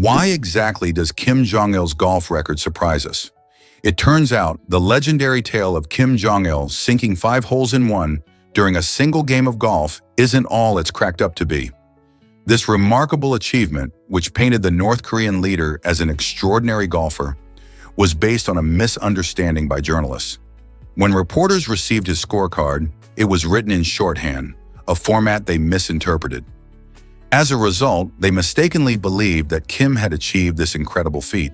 Why exactly does Kim Jong-il's golf record surprise us? It turns out the legendary tale of Kim Jong-il sinking 5 holes in one during a single game of golf isn't all it's cracked up to be. This remarkable achievement, which painted the North Korean leader as an extraordinary golfer, was based on a misunderstanding by journalists. When reporters received his scorecard, it was written in shorthand, a format they misinterpreted. As a result, they mistakenly believed that Kim had achieved this incredible feat.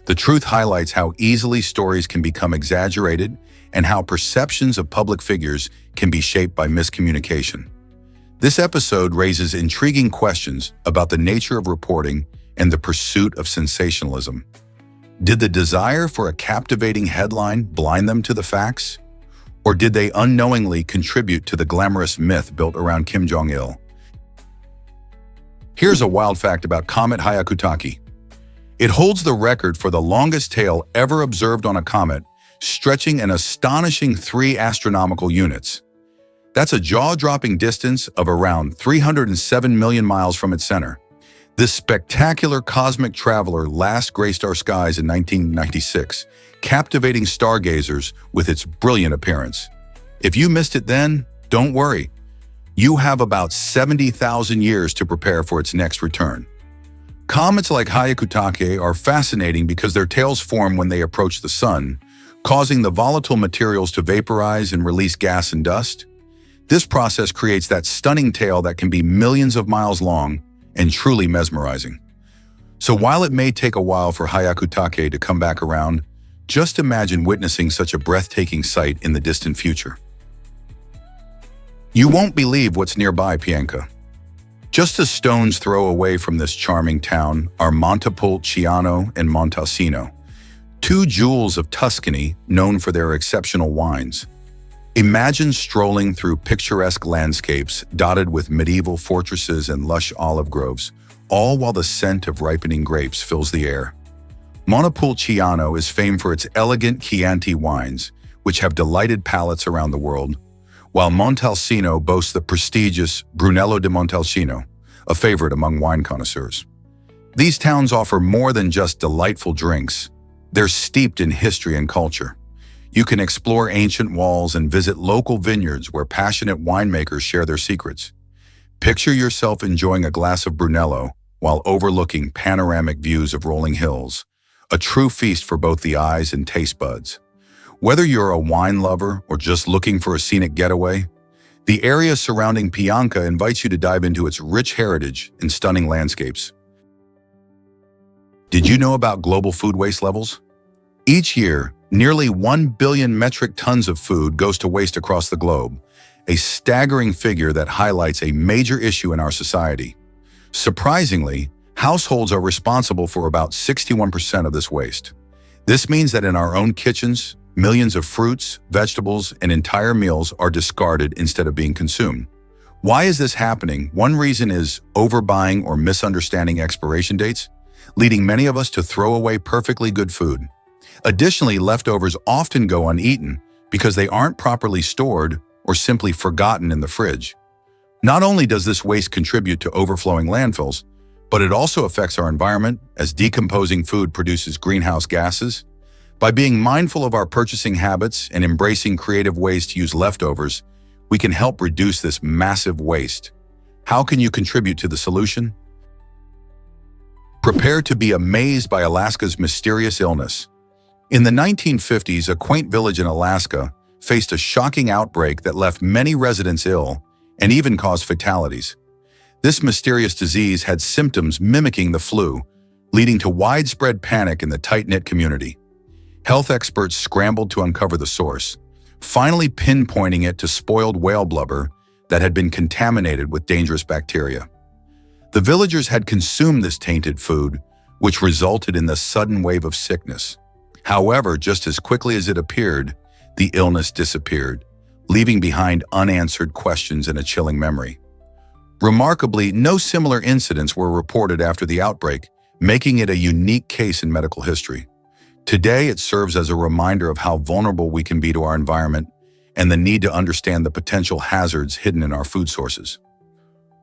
The truth highlights how easily stories can become exaggerated and how perceptions of public figures can be shaped by miscommunication. This episode raises intriguing questions about the nature of reporting and the pursuit of sensationalism. Did the desire for a captivating headline blind them to the facts? Or did they unknowingly contribute to the glamorous myth built around Kim Jong-il? Here's a wild fact about Comet Hyakutake. It holds the record for the longest tail ever observed on a comet, stretching an astonishing 3 astronomical units. That's a jaw-dropping distance of around 307 million miles from its center. This spectacular cosmic traveler last graced our skies in 1996, captivating stargazers with its brilliant appearance. If you missed it then, don't worry. You have about 70,000 years to prepare for its next return. Comets like Hyakutake are fascinating because their tails form when they approach the sun, causing the volatile materials to vaporize and release gas and dust. This process creates that stunning tail that can be millions of miles long and truly mesmerizing. So while it may take a while for Hyakutake to come back around, just imagine witnessing such a breathtaking sight in the distant future. You won't believe what's nearby, Pianka. Just a stone's throw away from this charming town are Montepulciano and Montalcino, 2 jewels of Tuscany known for their exceptional wines. Imagine strolling through picturesque landscapes dotted with medieval fortresses and lush olive groves, all while the scent of ripening grapes fills the air. Montepulciano is famed for its elegant Chianti wines, which have delighted palates around the world, while Montalcino boasts the prestigious Brunello di Montalcino, a favorite among wine connoisseurs. These towns offer more than just delightful drinks. They're steeped in history and culture. You can explore ancient walls and visit local vineyards where passionate winemakers share their secrets. Picture yourself enjoying a glass of Brunello while overlooking panoramic views of rolling hills, a true feast for both the eyes and taste buds. Whether you're a wine lover or just looking for a scenic getaway, the area surrounding Pianka invites you to dive into its rich heritage and stunning landscapes. Did you know about global food waste levels? Each year, nearly 1 billion metric tons of food goes to waste across the globe, a staggering figure that highlights a major issue in our society. Surprisingly, households are responsible for about 61% of this waste. This means that in our own kitchens, millions of fruits, vegetables, and entire meals are discarded instead of being consumed. Why is this happening? One reason is overbuying or misunderstanding expiration dates, leading many of us to throw away perfectly good food. Additionally, leftovers often go uneaten because they aren't properly stored or simply forgotten in the fridge. Not only does this waste contribute to overflowing landfills, but it also affects our environment as decomposing food produces greenhouse gases. By being mindful of our purchasing habits and embracing creative ways to use leftovers, we can help reduce this massive waste. How can you contribute to the solution? Prepare to be amazed by Alaska's mysterious illness. In the 1950s, a quaint village in Alaska faced a shocking outbreak that left many residents ill and even caused fatalities. This mysterious disease had symptoms mimicking the flu, leading to widespread panic in the tight-knit community. Health experts scrambled to uncover the source, finally pinpointing it to spoiled whale blubber that had been contaminated with dangerous bacteria. The villagers had consumed this tainted food, which resulted in the sudden wave of sickness. However, just as quickly as it appeared, the illness disappeared, leaving behind unanswered questions and a chilling memory. Remarkably, no similar incidents were reported after the outbreak, making it a unique case in medical history. Today, it serves as a reminder of how vulnerable we can be to our environment and the need to understand the potential hazards hidden in our food sources.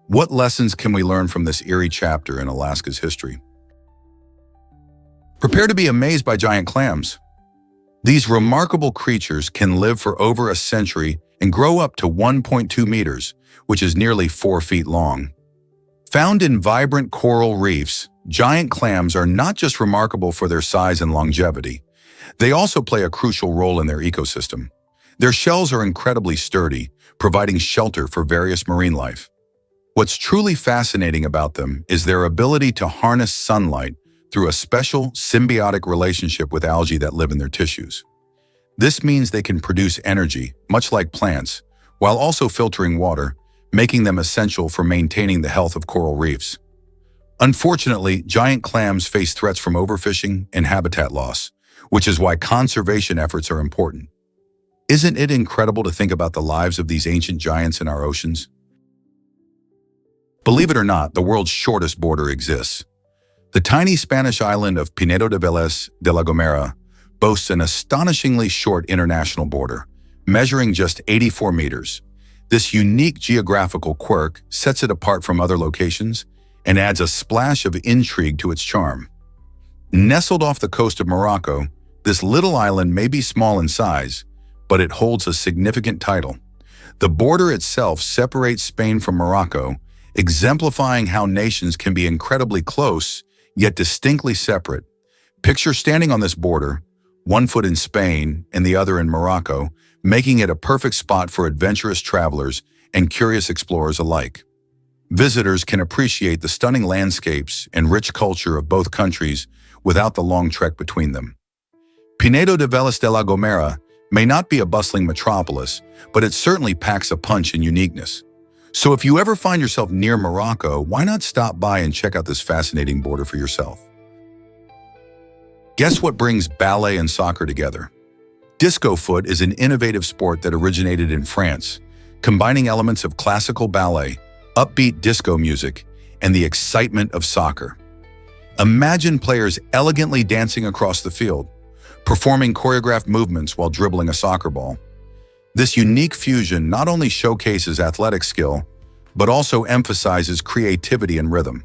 What lessons can we learn from this eerie chapter in Alaska's history? Prepare to be amazed by giant clams. These remarkable creatures can live for over a century and grow up to 1.2 meters, which is nearly 4 feet long. Found in vibrant coral reefs, giant clams are not just remarkable for their size and longevity. They also play a crucial role in their ecosystem. Their shells are incredibly sturdy, providing shelter for various marine life. What's truly fascinating about them is their ability to harness sunlight through a special symbiotic relationship with algae that live in their tissues. This means they can produce energy, much like plants, while also filtering water, making them essential for maintaining the health of coral reefs. Unfortunately, giant clams face threats from overfishing and habitat loss, which is why conservation efforts are important. Isn't it incredible to think about the lives of these ancient giants in our oceans? Believe it or not, the world's shortest border exists. The tiny Spanish island of Pinedo de Vélez de la Gomera boasts an astonishingly short international border, measuring just 84 meters. This unique geographical quirk sets it apart from other locations and adds a splash of intrigue to its charm. Nestled off the coast of Morocco, this little island may be small in size, but it holds a significant title. The border itself separates Spain from Morocco, exemplifying how nations can be incredibly close, yet distinctly separate. Picture standing on this border, one foot in Spain and the other in Morocco, making it a perfect spot for adventurous travelers and curious explorers alike. Visitors can appreciate the stunning landscapes and rich culture of both countries without the long trek between them. Pinedo de Vélez de la Gomera may not be a bustling metropolis, but it certainly packs a punch and uniqueness. So if you ever find yourself near Morocco, why not stop by and check out this fascinating border for yourself? Guess what brings ballet and soccer together? Disco foot is an innovative sport that originated in France, combining elements of classical ballet, upbeat disco music, and the excitement of soccer. Imagine players elegantly dancing across the field, performing choreographed movements while dribbling a soccer ball. This unique fusion not only showcases athletic skill, but also emphasizes creativity and rhythm.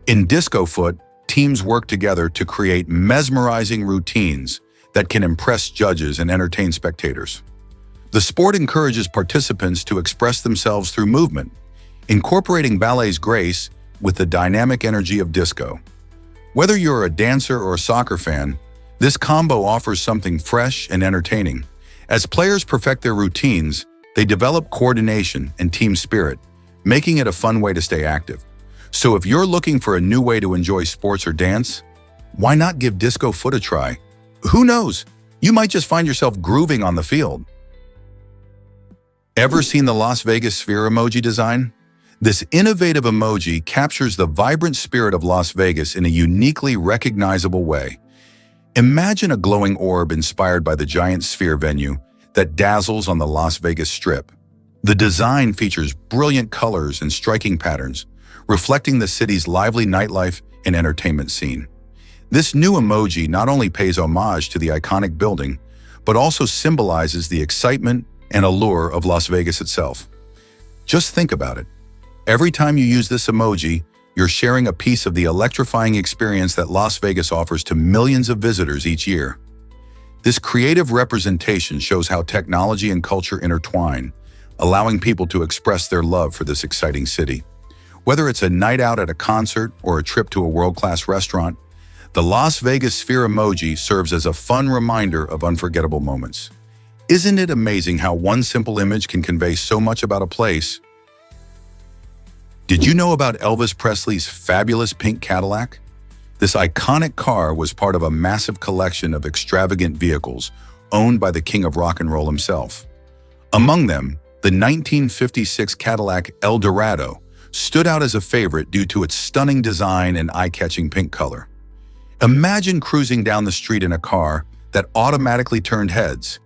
In disco foot, teams work together to create mesmerizing routines that can impress judges and entertain spectators. The sport encourages participants to express themselves through movement, incorporating ballet's grace with the dynamic energy of disco. Whether you're a dancer or a soccer fan, this combo offers something fresh and entertaining. As players perfect their routines, they develop coordination and team spirit, making it a fun way to stay active. So if you're looking for a new way to enjoy sports or dance, why not give disco foot a try? Who knows? You might just find yourself grooving on the field. Ever seen the Las Vegas sphere emoji design? This innovative emoji captures the vibrant spirit of Las Vegas in a uniquely recognizable way. Imagine a glowing orb inspired by the giant sphere venue that dazzles on the Las Vegas Strip. The design features brilliant colors and striking patterns, reflecting the city's lively nightlife and entertainment scene. This new emoji not only pays homage to the iconic building, but also symbolizes the excitement and allure of Las Vegas itself. Just think about it. Every time you use this emoji, you're sharing a piece of the electrifying experience that Las Vegas offers to millions of visitors each year. This creative representation shows how technology and culture intertwine, allowing people to express their love for this exciting city. Whether it's a night out at a concert or a trip to a world-class restaurant, the Las Vegas sphere emoji serves as a fun reminder of unforgettable moments. Isn't it amazing how one simple image can convey so much about a place? Did you know about Elvis Presley's fabulous pink Cadillac? This iconic car was part of a massive collection of extravagant vehicles owned by the king of rock and roll himself. Among them, the 1956 Cadillac Eldorado stood out as a favorite due to its stunning design and eye-catching pink color. Imagine cruising down the street in a car that automatically turned heads.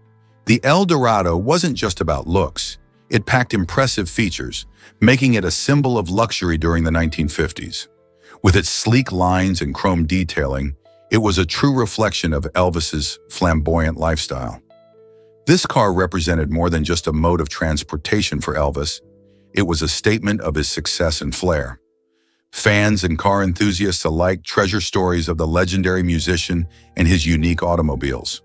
The Eldorado wasn't just about looks. It packed impressive features, making it a symbol of luxury during the 1950s. With its sleek lines and chrome detailing, it was a true reflection of Elvis's flamboyant lifestyle. This car represented more than just a mode of transportation for Elvis. It was a statement of his success and flair. Fans and car enthusiasts alike treasure stories of the legendary musician and his unique automobiles.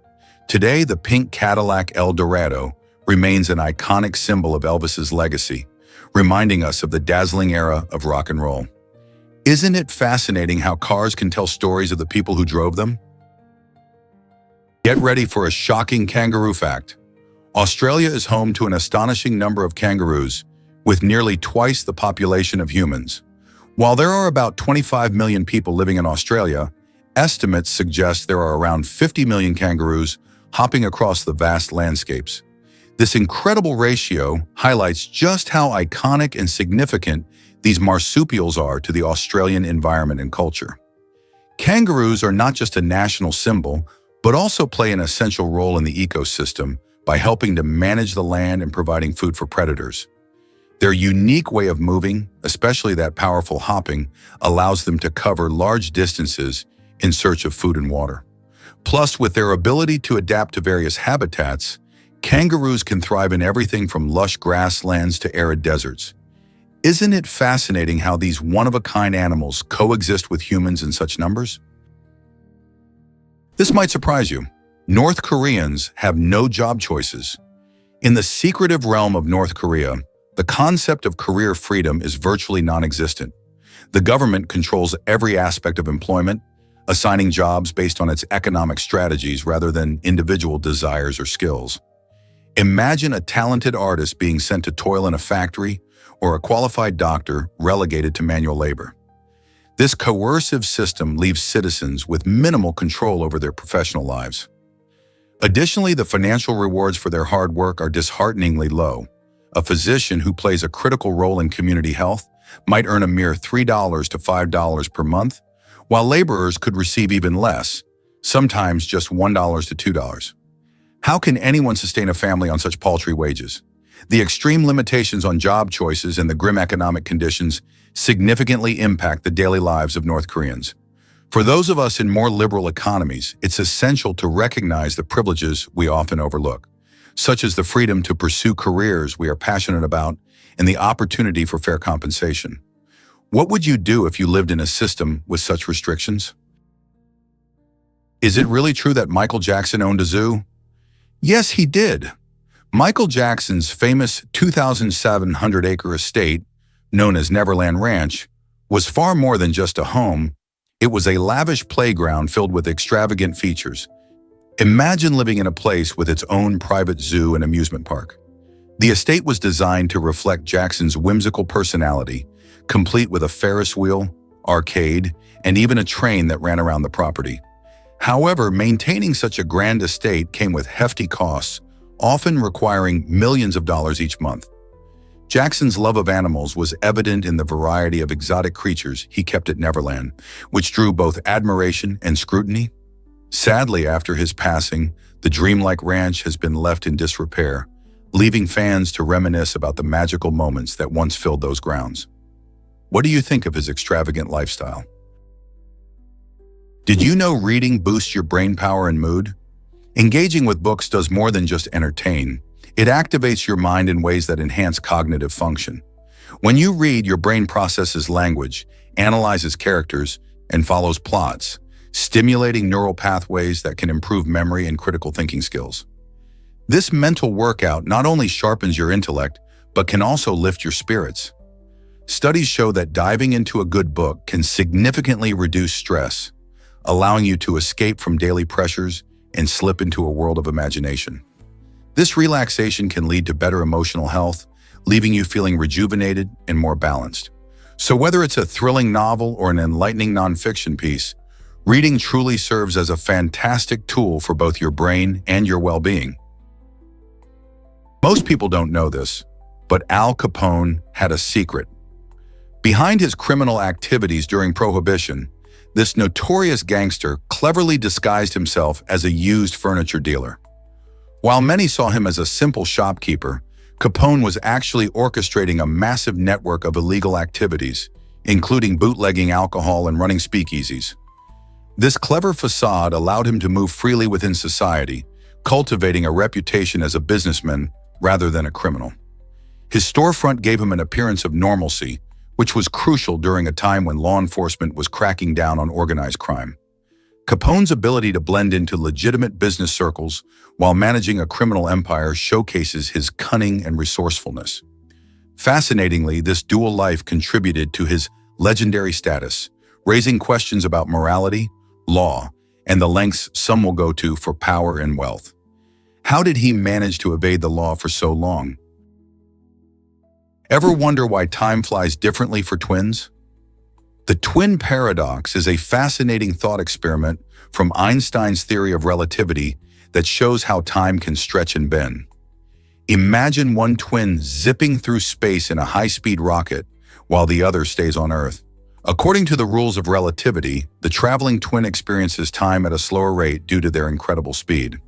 Today, the pink Cadillac Eldorado remains an iconic symbol of Elvis's legacy, reminding us of the dazzling era of rock and roll. Isn't it fascinating how cars can tell stories of the people who drove them? Get ready for a shocking kangaroo fact. Australia is home to an astonishing number of kangaroos, with nearly twice the population of humans. While there are about 25 million people living in Australia, estimates suggest there are around 50 million kangaroos hopping across the vast landscapes. This incredible ratio highlights just how iconic and significant these marsupials are to the Australian environment and culture. Kangaroos are not just a national symbol, but also play an essential role in the ecosystem by helping to manage the land and providing food for predators. Their unique way of moving, especially that powerful hopping, allows them to cover large distances in search of food and water. Plus, with their ability to adapt to various habitats, kangaroos can thrive in everything from lush grasslands to arid deserts. Isn't it fascinating how these one-of-a-kind animals coexist with humans in such numbers? This might surprise you. North Koreans have no job choices. In the secretive realm of North Korea, the concept of career freedom is virtually non-existent. The government controls every aspect of employment, assigning jobs based on its economic strategies rather than individual desires or skills. Imagine a talented artist being sent to toil in a factory or a qualified doctor relegated to manual labor. This coercive system leaves citizens with minimal control over their professional lives. Additionally, the financial rewards for their hard work are dishearteningly low. A physician who plays a critical role in community health might earn a mere $3 to $5 per month, while laborers could receive even less, sometimes just $1 to $2. How can anyone sustain a family on such paltry wages? The extreme limitations on job choices and the grim economic conditions significantly impact the daily lives of North Koreans. For those of us in more liberal economies, it's essential to recognize the privileges we often overlook, such as the freedom to pursue careers we are passionate about and the opportunity for fair compensation. What would you do if you lived in a system with such restrictions? Is it really true that Michael Jackson owned a zoo? Yes, he did. Michael Jackson's famous 2,700-acre estate, known as Neverland Ranch, was far more than just a home. It was a lavish playground filled with extravagant features. Imagine living in a place with its own private zoo and amusement park. The estate was designed to reflect Jackson's whimsical personality, complete with a Ferris wheel, arcade, and even a train that ran around the property. However, maintaining such a grand estate came with hefty costs, often requiring millions of dollars each month. Jackson's love of animals was evident in the variety of exotic creatures he kept at Neverland, which drew both admiration and scrutiny. Sadly, after his passing, the dreamlike ranch has been left in disrepair, leaving fans to reminisce about the magical moments that once filled those grounds. What do you think of his extravagant lifestyle? Did you know reading boosts your brain power and mood? Engaging with books does more than just entertain. It activates your mind in ways that enhance cognitive function. When you read, your brain processes language, analyzes characters, and follows plots, stimulating neural pathways that can improve memory and critical thinking skills. This mental workout not only sharpens your intellect, but can also lift your spirits. Studies show that diving into a good book can significantly reduce stress, allowing you to escape from daily pressures and slip into a world of imagination. This relaxation can lead to better emotional health, leaving you feeling rejuvenated and more balanced. So whether it's a thrilling novel or an enlightening nonfiction piece, reading truly serves as a fantastic tool for both your brain and your well-being. Most people don't know this, but Al Capone had a secret. Behind his criminal activities during Prohibition, this notorious gangster cleverly disguised himself as a used furniture dealer. While many saw him as a simple shopkeeper, Capone was actually orchestrating a massive network of illegal activities, including bootlegging alcohol and running speakeasies. This clever facade allowed him to move freely within society, cultivating a reputation as a businessman rather than a criminal. His storefront gave him an appearance of normalcy, which was crucial during a time when law enforcement was cracking down on organized crime. Capone's ability to blend into legitimate business circles while managing a criminal empire showcases his cunning and resourcefulness. Fascinatingly, this dual life contributed to his legendary status, raising questions about morality, law, and the lengths some will go to for power and wealth. How did he manage to evade the law for so long? Ever wonder why time flies differently for twins? The twin paradox is a fascinating thought experiment from Einstein's theory of relativity that shows how time can stretch and bend. Imagine one twin zipping through space in a high-speed rocket while the other stays on Earth. According to the rules of relativity, the traveling twin experiences time at a slower rate due to their incredible speed.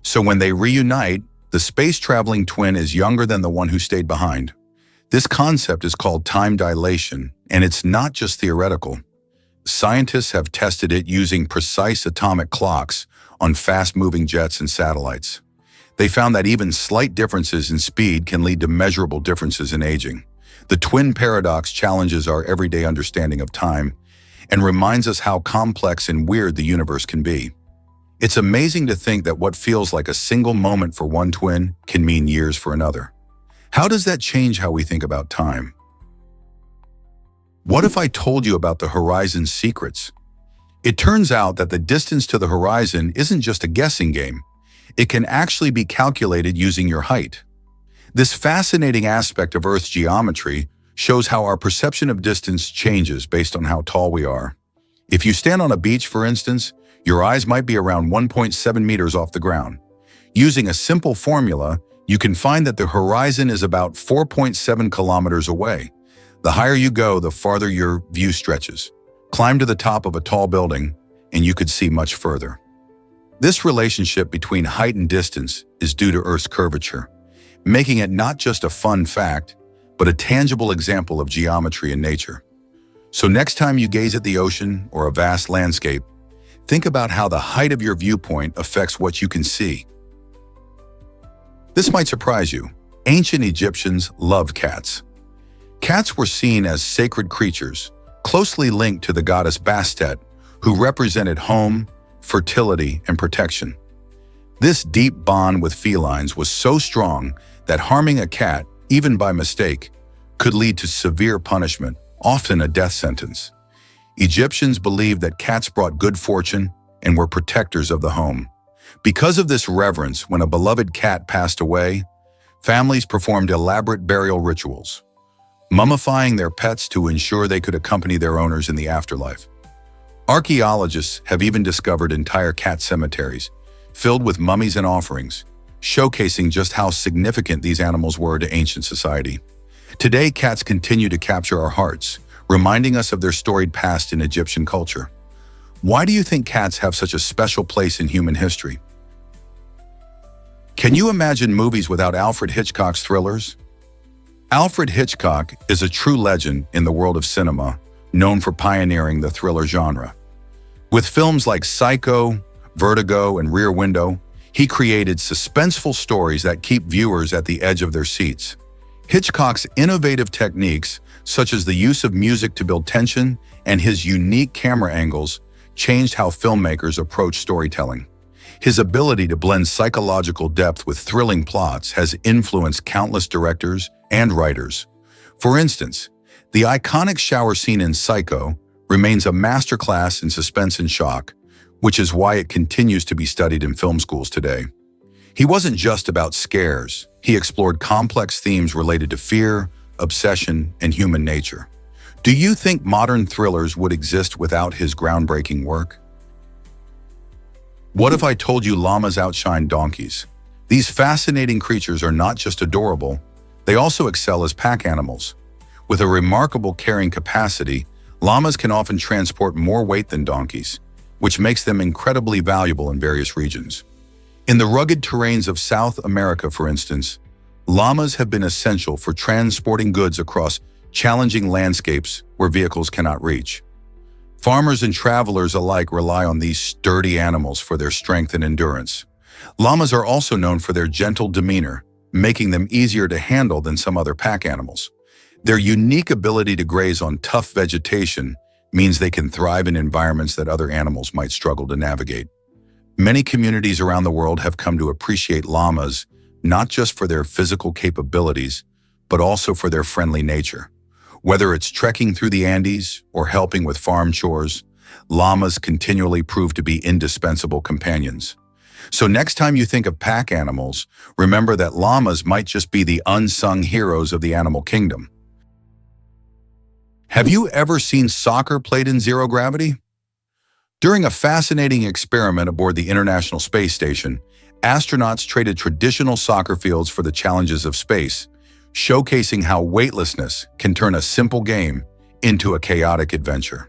So when they reunite, the space-traveling twin is younger than the one who stayed behind. This concept is called time dilation, and it's not just theoretical. Scientists have tested it using precise atomic clocks on fast-moving jets and satellites. They found that even slight differences in speed can lead to measurable differences in aging. The twin paradox challenges our everyday understanding of time and reminds us how complex and weird the universe can be. It's amazing to think that what feels like a single moment for one twin can mean years for another. How does that change how we think about time? What if I told you about the horizon's secrets? It turns out that the distance to the horizon isn't just a guessing game. It can actually be calculated using your height. This fascinating aspect of Earth's geometry shows how our perception of distance changes based on how tall we are. If you stand on a beach, for instance, your eyes might be around 1.7 meters off the ground. Using a simple formula, you can find that the horizon is about 4.7 kilometers away. The higher you go, the farther your view stretches. Climb to the top of a tall building, and you could see much further. This relationship between height and distance is due to Earth's curvature, making it not just a fun fact, but a tangible example of geometry in nature. So next time you gaze at the ocean or a vast landscape, think about how the height of your viewpoint affects what you can see. This might surprise you. Ancient Egyptians loved cats. Cats were seen as sacred creatures, closely linked to the goddess Bastet, who represented home, fertility, and protection. This deep bond with felines was so strong that harming a cat, even by mistake, could lead to severe punishment, often a death sentence. Egyptians believed that cats brought good fortune and were protectors of the home. Because of this reverence, when a beloved cat passed away, families performed elaborate burial rituals, mummifying their pets to ensure they could accompany their owners in the afterlife. Archaeologists have even discovered entire cat cemeteries, filled with mummies and offerings, showcasing just how significant these animals were to ancient society. Today, cats continue to capture our hearts, reminding us of their storied past in Egyptian culture. Why do you think cats have such a special place in human history? Can you imagine movies without Alfred Hitchcock's thrillers? Alfred Hitchcock is a true legend in the world of cinema, known for pioneering the thriller genre. With films like Psycho, Vertigo, and Rear Window, he created suspenseful stories that keep viewers at the edge of their seats. Hitchcock's innovative techniques, such as the use of music to build tension and his unique camera angles, changed how filmmakers approach storytelling. His ability to blend psychological depth with thrilling plots has influenced countless directors and writers. For instance, the iconic shower scene in Psycho remains a masterclass in suspense and shock, which is why it continues to be studied in film schools today. He wasn't just about scares. He explored complex themes related to fear, obsession, and human nature. Do you think modern thrillers would exist without his groundbreaking work? What if I told you llamas outshine donkeys? These fascinating creatures are not just adorable, they also excel as pack animals. With a remarkable carrying capacity, llamas can often transport more weight than donkeys, which makes them incredibly valuable in various regions. In the rugged terrains of South America, for instance, llamas have been essential for transporting goods across challenging landscapes where vehicles cannot reach. Farmers and travelers alike rely on these sturdy animals for their strength and endurance. Llamas are also known for their gentle demeanor, making them easier to handle than some other pack animals. Their unique ability to graze on tough vegetation means they can thrive in environments that other animals might struggle to navigate. Many communities around the world have come to appreciate llamas not just for their physical capabilities, but also for their friendly nature. Whether it's trekking through the Andes or helping with farm chores, llamas continually prove to be indispensable companions. So next time you think of pack animals, remember that llamas might just be the unsung heroes of the animal kingdom. Have you ever seen soccer played in zero gravity? During a fascinating experiment aboard the International Space Station, astronauts traded traditional soccer fields for the challenges of space, showcasing how weightlessness can turn a simple game into a chaotic adventure.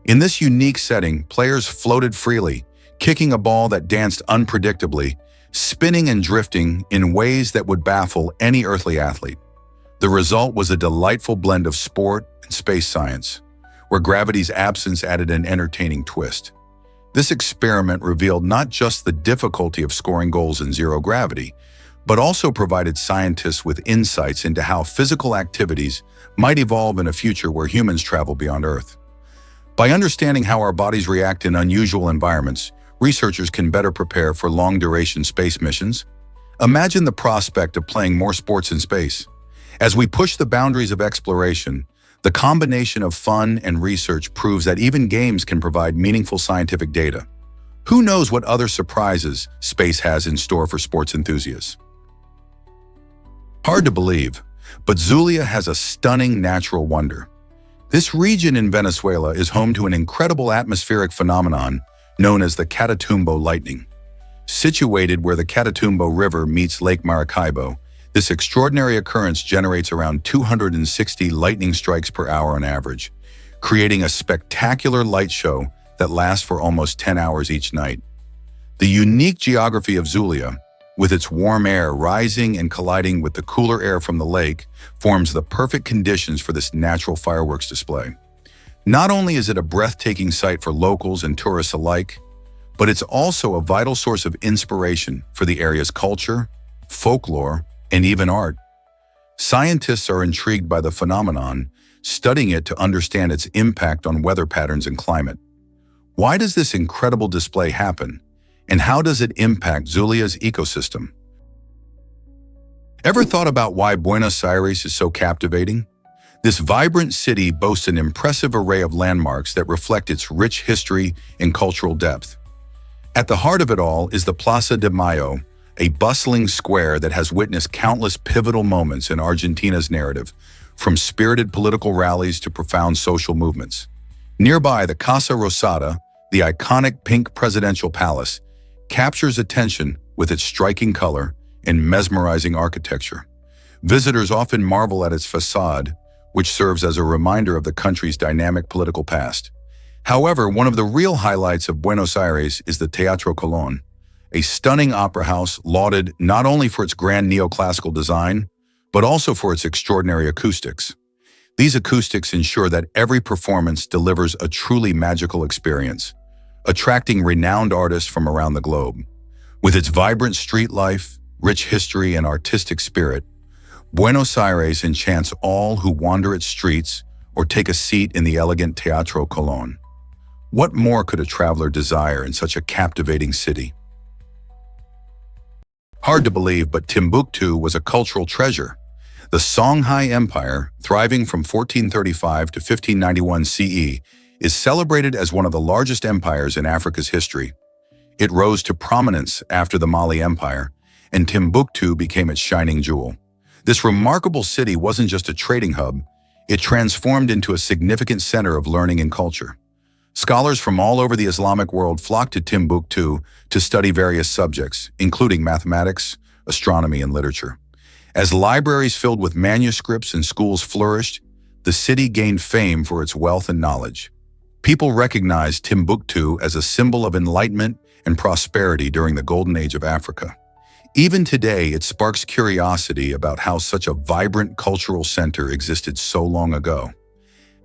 In this unique setting, players floated freely, kicking a ball that danced unpredictably, spinning and drifting in ways that would baffle any earthly athlete. The result was a delightful blend of sport and space science, where gravity's absence added an entertaining twist. This experiment revealed not just the difficulty of scoring goals in zero gravity, but also provided scientists with insights into how physical activities might evolve in a future where humans travel beyond Earth. By understanding how our bodies react in unusual environments, researchers can better prepare for long-duration space missions. Imagine the prospect of playing more sports in space. As we push the boundaries of exploration, the combination of fun and research proves that even games can provide meaningful scientific data. Who knows what other surprises space has in store for sports enthusiasts? Hard to believe, but Zulia has a stunning natural wonder. This region in Venezuela is home to an incredible atmospheric phenomenon known as the Catatumbo lightning. Situated where the Catatumbo River meets Lake Maracaibo, this extraordinary occurrence generates around 260 lightning strikes per hour on average, creating a spectacular light show that lasts for almost 10 hours each night. The unique geography of Zulia, with its warm air rising and colliding with the cooler air from the lake, forms the perfect conditions for this natural fireworks display. Not only is it a breathtaking sight for locals and tourists alike, but it's also a vital source of inspiration for the area's culture, folklore, and even art. Scientists are intrigued by the phenomenon, studying it to understand its impact on weather patterns and climate. Why does this incredible display happen? And how does it impact Zulia's ecosystem? Ever thought about why Buenos Aires is so captivating? This vibrant city boasts an impressive array of landmarks that reflect its rich history and cultural depth. At the heart of it all is the Plaza de Mayo, a bustling square that has witnessed countless pivotal moments in Argentina's narrative, from spirited political rallies to profound social movements. Nearby, the Casa Rosada, the iconic pink presidential palace, captures attention with its striking color and mesmerizing architecture. Visitors often marvel at its facade, which serves as a reminder of the country's dynamic political past. However, one of the real highlights of Buenos Aires is the Teatro Colón, a stunning opera house lauded not only for its grand neoclassical design, but also for its extraordinary acoustics. These acoustics ensure that every performance delivers a truly magical experience, attracting renowned artists from around the globe. With its vibrant street life, rich history, and artistic spirit, Buenos Aires enchants all who wander its streets or take a seat in the elegant Teatro Colón. What more could a traveler desire in such a captivating city? Hard to believe, but Timbuktu was a cultural treasure. The Songhai Empire, thriving from 1435 to 1591 CE, is celebrated as one of the largest empires in Africa's history. It rose to prominence after the Mali Empire, and Timbuktu became its shining jewel. This remarkable city wasn't just a trading hub, it transformed into a significant center of learning and culture. Scholars from all over the Islamic world flocked to Timbuktu to study various subjects, including mathematics, astronomy, and literature. As libraries filled with manuscripts and schools flourished, the city gained fame for its wealth and knowledge. People recognized Timbuktu as a symbol of enlightenment and prosperity during the Golden Age of Africa. Even today, it sparks curiosity about how such a vibrant cultural center existed so long ago.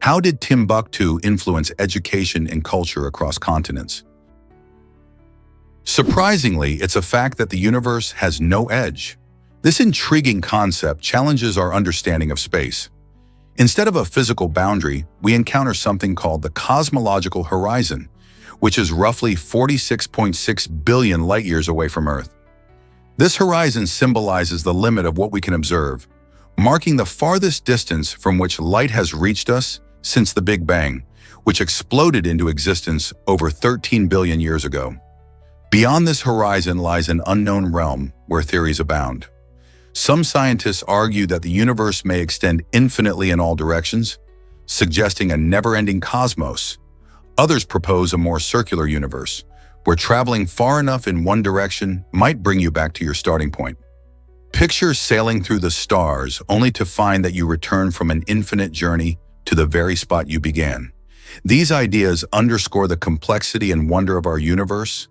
How did Timbuktu influence education and culture across continents? Surprisingly, it's a fact that the universe has no edge. This intriguing concept challenges our understanding of space. Instead of a physical boundary, we encounter something called the cosmological horizon, which is roughly 46.6 billion light-years away from Earth. This horizon symbolizes the limit of what we can observe, marking the farthest distance from which light has reached us since the Big Bang, which exploded into existence over 13 billion years ago. Beyond this horizon lies an unknown realm where theories abound. Some scientists argue that the universe may extend infinitely in all directions, suggesting a never-ending cosmos. Others propose a more circular universe, where traveling far enough in one direction might bring you back to your starting point. Picture sailing through the stars only to find that you return from an infinite journey to the very spot you began. These ideas underscore the complexity and wonder of our universe,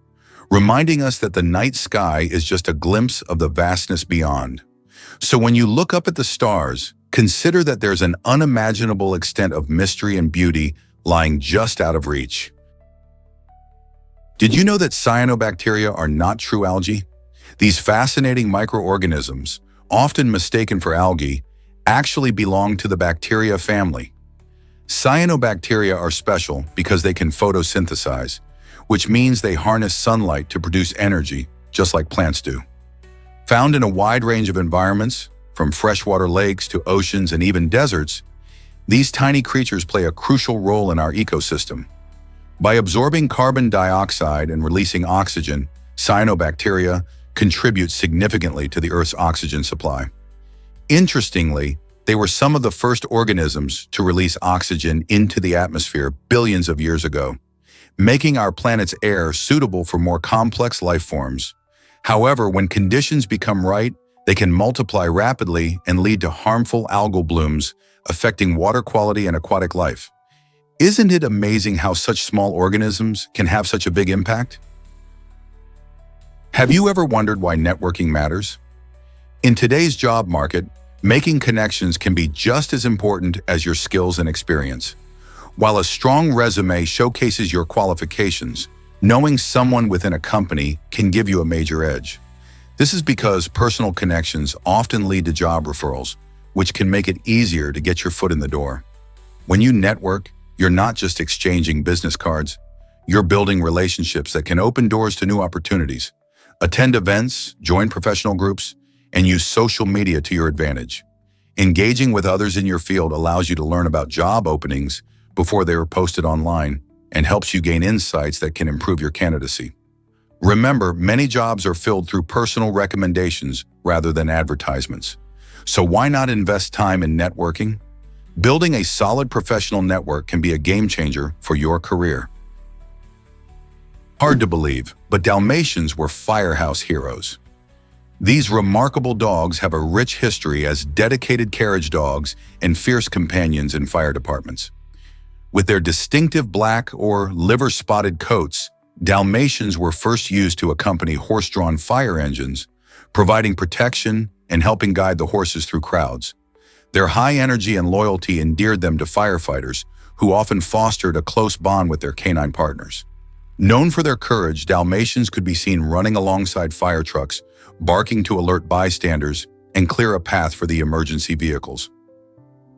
reminding us that the night sky is just a glimpse of the vastness beyond. So when you look up at the stars, consider that there's an unimaginable extent of mystery and beauty lying just out of reach. Did you know that cyanobacteria are not true algae? These fascinating microorganisms, often mistaken for algae, actually belong to the bacteria family. Cyanobacteria are special because they can photosynthesize, which means they harness sunlight to produce energy, just like plants do. Found in a wide range of environments, from freshwater lakes to oceans and even deserts, these tiny creatures play a crucial role in our ecosystem. By absorbing carbon dioxide and releasing oxygen, cyanobacteria contribute significantly to the Earth's oxygen supply. Interestingly, they were some of the first organisms to release oxygen into the atmosphere billions of years ago, making our planet's air suitable for more complex life forms. However, when conditions become right, they can multiply rapidly and lead to harmful algal blooms, affecting water quality and aquatic life. Isn't it amazing how such small organisms can have such a big impact? Have you ever wondered why networking matters? In today's job market, making connections can be just as important as your skills and experience. While a strong resume showcases your qualifications, knowing someone within a company can give you a major edge. This is because personal connections often lead to job referrals, which can make it easier to get your foot in the door. When you network, you're not just exchanging business cards, you're building relationships that can open doors to new opportunities. Attend events, join professional groups, and use social media to your advantage. Engaging with others in your field allows you to learn about job openings before they are posted online and helps you gain insights that can improve your candidacy. Remember, many jobs are filled through personal recommendations rather than advertisements. So why not invest time in networking? Building a solid professional network can be a game changer for your career. Hard to believe, but Dalmatians were firehouse heroes. These remarkable dogs have a rich history as dedicated carriage dogs and fierce companions in fire departments. With their distinctive black or liver-spotted coats, Dalmatians were first used to accompany horse-drawn fire engines, providing protection and helping guide the horses through crowds. Their high energy and loyalty endeared them to firefighters, who often fostered a close bond with their canine partners. Known for their courage, Dalmatians could be seen running alongside fire trucks, barking to alert bystanders, and clear a path for the emergency vehicles.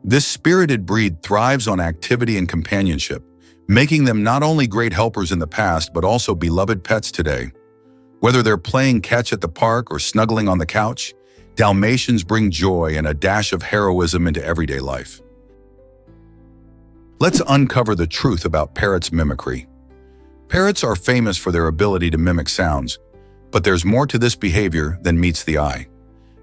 This spirited breed thrives on activity and companionship, making them not only great helpers in the past but also beloved pets today. Whether they're playing catch at the park or snuggling on the couch, Dalmatians bring joy and a dash of heroism into everyday life. Let's uncover the truth about parrots' mimicry. Parrots are famous for their ability to mimic sounds, but there's more to this behavior than meets the eye.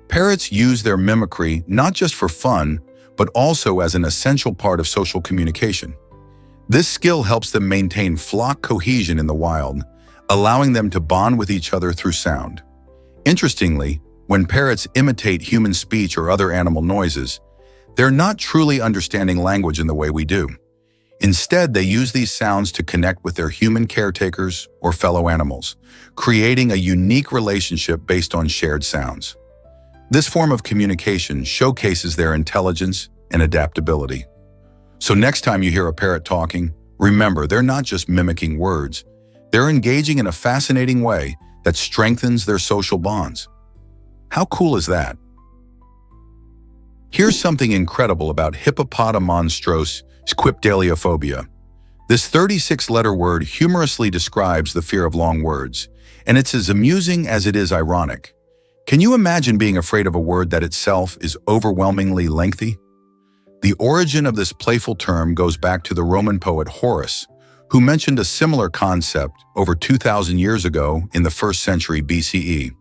Parrots use their mimicry not just for fun, but also as an essential part of social communication. This skill helps them maintain flock cohesion in the wild, allowing them to bond with each other through sound. Interestingly, when parrots imitate human speech or other animal noises, they're not truly understanding language in the way we do. Instead, they use these sounds to connect with their human caretakers or fellow animals, creating a unique relationship based on shared sounds. This form of communication showcases their intelligence and adaptability. So next time you hear a parrot talking, remember they're not just mimicking words, they're engaging in a fascinating way that strengthens their social bonds. How cool is that? Here's something incredible about hippopotamonstrose squipedaliophobia. This 36-letter word humorously describes the fear of long words, and it's as amusing as it is ironic. Can you imagine being afraid of a word that itself is overwhelmingly lengthy? The origin of this playful term goes back to the Roman poet Horace, who mentioned a similar concept over 2,000 years ago in the 1st century BCE.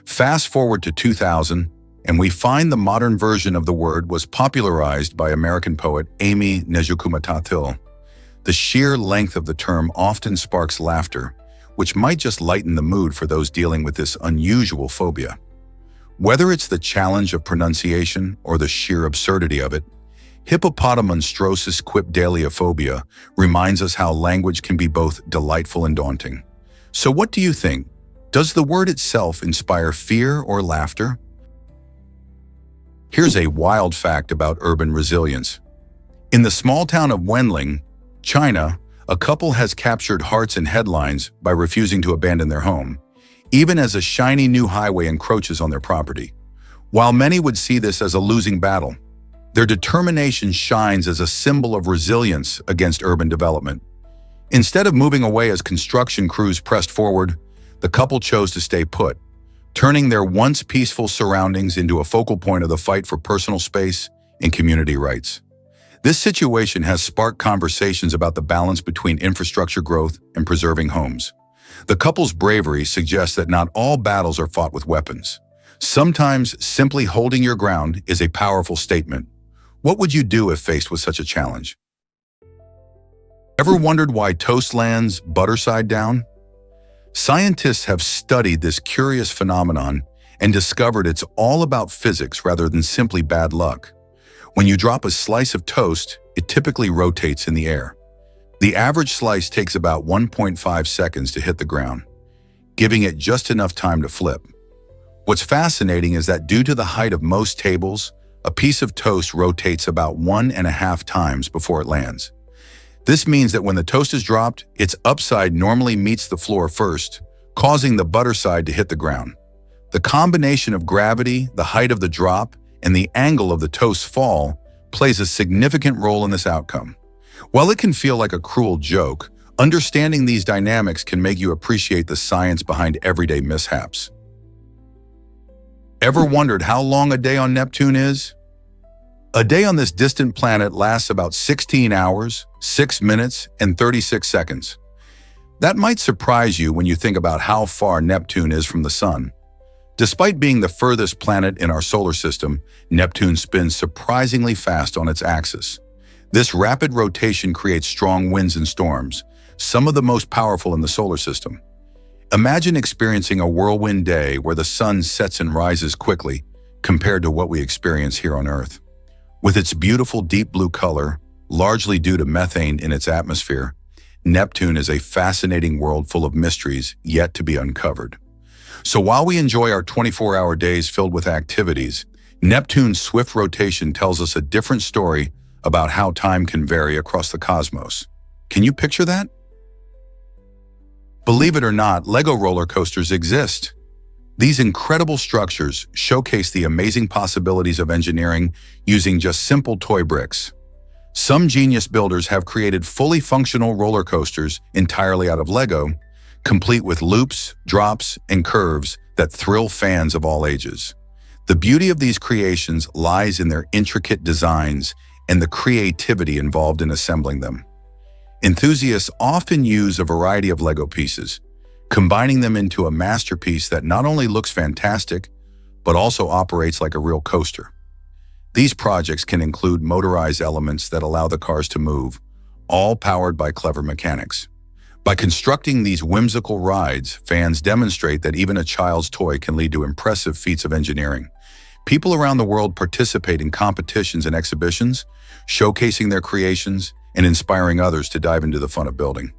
Fast forward to 2000, and we find the modern version of the word was popularized by American poet Amy Nejukumatatil. The sheer length of the term often sparks laughter, which might just lighten the mood for those dealing with this unusual phobia. Whether it's the challenge of pronunciation or the sheer absurdity of it, hippopotamonstrose squipedaliophobia reminds us how language can be both delightful and daunting. So what do you think? Does the word itself inspire fear or laughter? Here's a wild fact about urban resilience. In the small town of Wenling, China, a couple has captured hearts and headlines by refusing to abandon their home, even as a shiny new highway encroaches on their property. While many would see this as a losing battle, their determination shines as a symbol of resilience against urban development. Instead of moving away as construction crews pressed forward, the couple chose to stay put, turning their once peaceful surroundings into a focal point of the fight for personal space and community rights. This situation has sparked conversations about the balance between infrastructure growth and preserving homes. The couple's bravery suggests that not all battles are fought with weapons. Sometimes simply holding your ground is a powerful statement. What would you do if faced with such a challenge? Ever wondered why toast lands butter side down? Scientists have studied this curious phenomenon and discovered it's all about physics rather than simply bad luck. When you drop a slice of toast, it typically rotates in the air. The average slice takes about 1.5 seconds to hit the ground, giving it just enough time to flip. What's fascinating is that due to the height of most tables, a piece of toast rotates about 1.5 times before it lands. This means that when the toast is dropped, its upside normally meets the floor first, causing the butter side to hit the ground. The combination of gravity, the height of the drop, and the angle of the toast's fall plays a significant role in this outcome. While it can feel like a cruel joke, understanding these dynamics can make you appreciate the science behind everyday mishaps. Ever wondered how long a day on Neptune is? A day on this distant planet lasts about 16 hours, 6 minutes, and 36 seconds. That might surprise you when you think about how far Neptune is from the Sun. Despite being the furthest planet in our solar system, Neptune spins surprisingly fast on its axis. This rapid rotation creates strong winds and storms, some of the most powerful in the solar system. Imagine experiencing a whirlwind day where the sun sets and rises quickly compared to what we experience here on Earth. With its beautiful deep blue color, largely due to methane in its atmosphere, Neptune is a fascinating world full of mysteries yet to be uncovered. So while we enjoy our 24-hour days filled with activities, Neptune's swift rotation tells us a different story about how time can vary across the cosmos. Can you picture that? Believe it or not, Lego roller coasters exist. These incredible structures showcase the amazing possibilities of engineering using just simple toy bricks. Some genius builders have created fully functional roller coasters entirely out of Lego, complete with loops, drops, and curves that thrill fans of all ages. The beauty of these creations lies in their intricate designs and the creativity involved in assembling them. Enthusiasts often use a variety of Lego pieces, combining them into a masterpiece that not only looks fantastic, but also operates like a real coaster. These projects can include motorized elements that allow the cars to move, all powered by clever mechanics. By constructing these whimsical rides, fans demonstrate that even a child's toy can lead to impressive feats of engineering. People around the world participate in competitions and exhibitions, showcasing their creations and inspiring others to dive into the fun of building.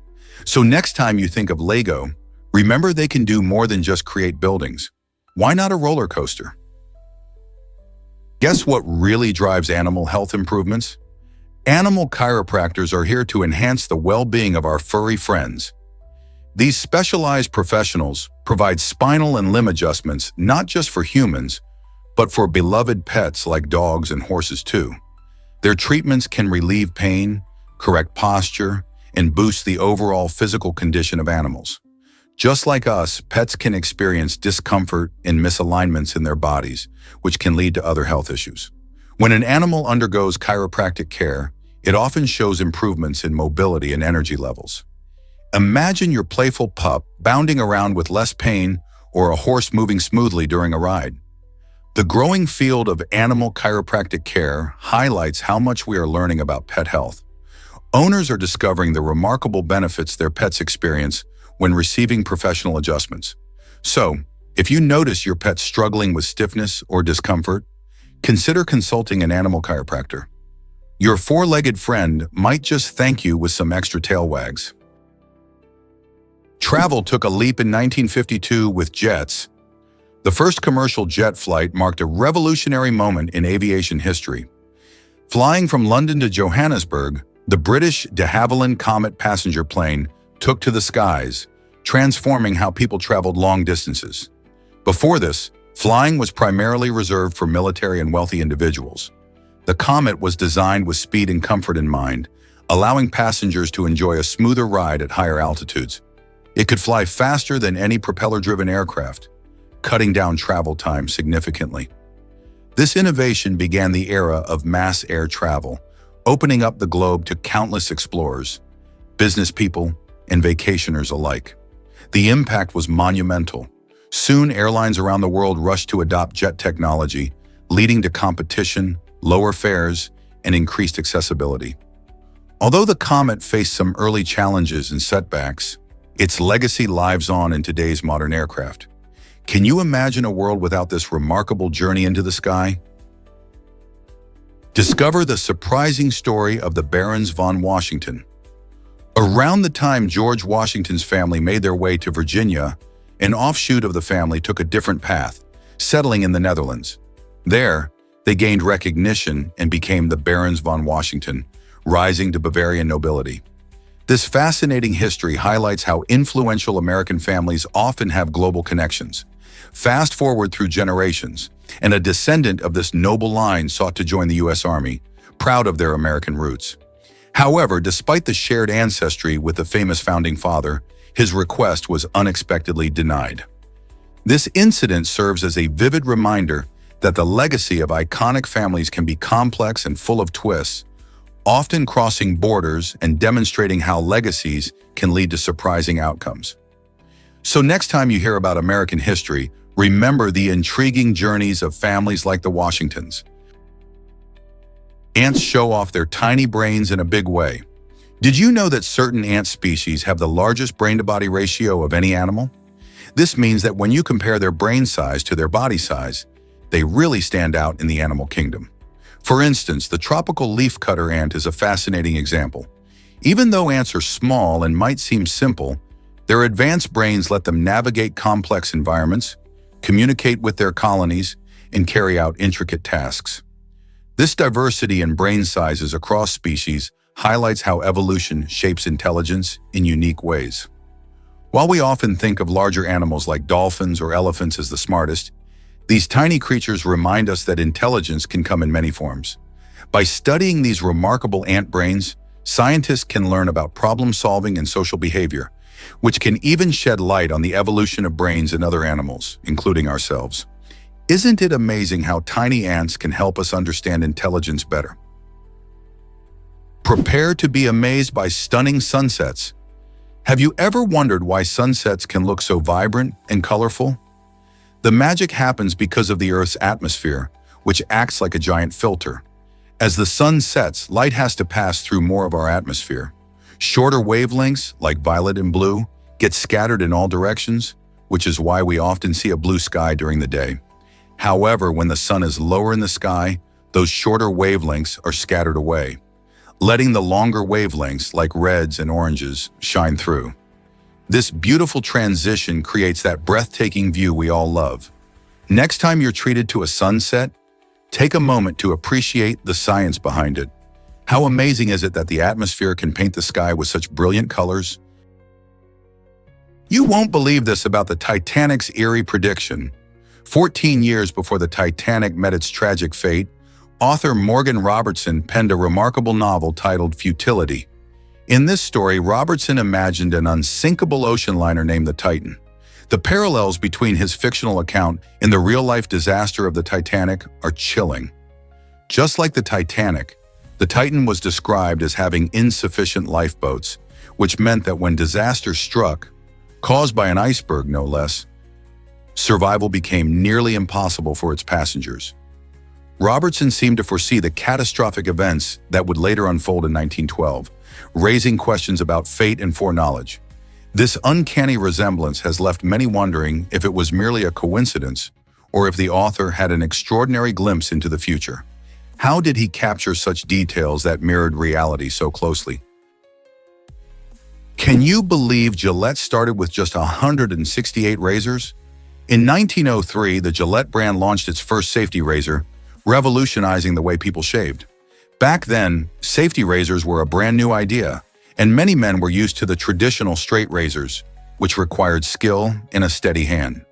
So next time you think of Lego, remember they can do more than just create buildings. Why not a roller coaster? Guess what really drives animal health improvements? Animal chiropractors are here to enhance the well-being of our furry friends. These specialized professionals provide spinal and limb adjustments not just for humans, but for beloved pets like dogs and horses too. Their treatments can relieve pain, correct posture, and boost the overall physical condition of animals. Just like us, pets can experience discomfort and misalignments in their bodies, which can lead to other health issues. When an animal undergoes chiropractic care, it often shows improvements in mobility and energy levels. Imagine your playful pup bounding around with less pain or a horse moving smoothly during a ride. The growing field of animal chiropractic care highlights how much we are learning about pet health. Owners are discovering the remarkable benefits their pets experience when receiving professional adjustments. So, if you notice your pet struggling with stiffness or discomfort, consider consulting an animal chiropractor. Your four-legged friend might just thank you with some extra tail wags. Travel took a leap in 1952 with jets. The first commercial jet flight marked a revolutionary moment in aviation history. Flying from London to Johannesburg, the British de Havilland Comet passenger plane took to the skies, transforming how people traveled long distances. Before this, flying was primarily reserved for military and wealthy individuals. The Comet was designed with speed and comfort in mind, allowing passengers to enjoy a smoother ride at higher altitudes. It could fly faster than any propeller-driven aircraft, cutting down travel time significantly. This innovation began the era of mass air travel, opening up the globe to countless explorers, business people, and vacationers alike. The impact was monumental. Soon, airlines around the world rushed to adopt jet technology, leading to competition, lower fares, and increased accessibility. Although the Comet faced some early challenges and setbacks, its legacy lives on in today's modern aircraft. Can you imagine a world without this remarkable journey into the sky? Discover the surprising story of the Barons von Washington. Around the time George Washington's family made their way to Virginia, an offshoot of the family took a different path, settling in the Netherlands. There, they gained recognition and became the Barons von Washington, rising to Bavarian nobility. This fascinating history highlights how influential American families often have global connections. Fast forward through generations, and a descendant of this noble line sought to join the U.S. Army, proud of their American roots. However, despite the shared ancestry with the famous founding father, his request was unexpectedly denied. This incident serves as a vivid reminder that the legacy of iconic families can be complex and full of twists, often crossing borders and demonstrating how legacies can lead to surprising outcomes. So next time you hear about American history, remember the intriguing journeys of families like the Washingtons. Ants show off their tiny brains in a big way. Did you know that certain ant species have the largest brain-to-body ratio of any animal? This means that when you compare their brain size to their body size, they really stand out in the animal kingdom. For instance, the tropical leafcutter ant is a fascinating example. Even though ants are small and might seem simple, their advanced brains let them navigate complex environments, communicate with their colonies, and carry out intricate tasks. This diversity in brain sizes across species highlights how evolution shapes intelligence in unique ways. While we often think of larger animals like dolphins or elephants as the smartest, these tiny creatures remind us that intelligence can come in many forms. By studying these remarkable ant brains, scientists can learn about problem-solving and social behavior, which can even shed light on the evolution of brains in other animals, including ourselves. Isn't it amazing how tiny ants can help us understand intelligence better? Prepare to be amazed by stunning sunsets. Have you ever wondered why sunsets can look so vibrant and colorful? The magic happens because of the Earth's atmosphere, which acts like a giant filter. As the sun sets, light has to pass through more of our atmosphere. Shorter wavelengths, like violet and blue, get scattered in all directions, which is why we often see a blue sky during the day. However, when the sun is lower in the sky, those shorter wavelengths are scattered away, letting the longer wavelengths, like reds and oranges, shine through. This beautiful transition creates that breathtaking view we all love. Next time you're treated to a sunset, take a moment to appreciate the science behind it. How amazing is it that the atmosphere can paint the sky with such brilliant colors? You won't believe this about the Titanic's eerie prediction, 14 years before the Titanic met its tragic fate, author Morgan Robertson penned a remarkable novel titled Futility. In this story, Robertson imagined an unsinkable ocean liner named the Titan. The parallels between his fictional account and the real-life disaster of the Titanic are chilling. Just like the Titanic, the Titan was described as having insufficient lifeboats, which meant that when disaster struck, caused by an iceberg no less, survival became nearly impossible for its passengers. Robertson seemed to foresee the catastrophic events that would later unfold in 1912, raising questions about fate and foreknowledge. This uncanny resemblance has left many wondering if it was merely a coincidence or if the author had an extraordinary glimpse into the future. How did he capture such details that mirrored reality so closely? Can you believe Gillette started with just 168 razors? In 1903, the Gillette brand launched its first safety razor, revolutionizing the way people shaved. Back then, safety razors were a brand new idea, and many men were used to the traditional straight razors, which required skill and a steady hand.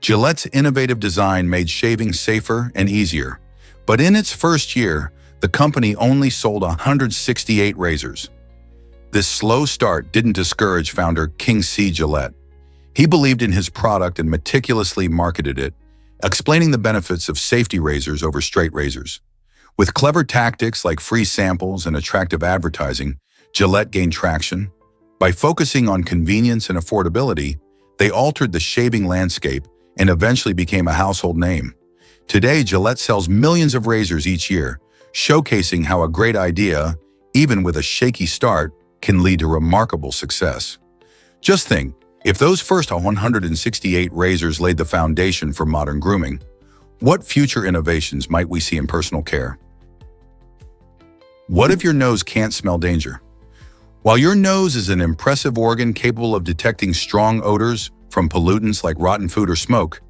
Gillette's innovative design made shaving safer and easier, but in its first year, the company only sold 168 razors. This slow start didn't discourage founder King C. Gillette. He believed in his product and meticulously marketed it, explaining the benefits of safety razors over straight razors. With clever tactics like free samples and attractive advertising, Gillette gained traction. By focusing on convenience and affordability, they altered the shaving landscape and eventually became a household name. Today, Gillette sells millions of razors each year, showcasing how a great idea, even with a shaky start, can lead to remarkable success. Just think, if those first 168 razors laid the foundation for modern grooming, what future innovations might we see in personal care? What if your nose can't smell danger? While your nose is an impressive organ capable of detecting strong odors from pollutants like rotten food or smoke,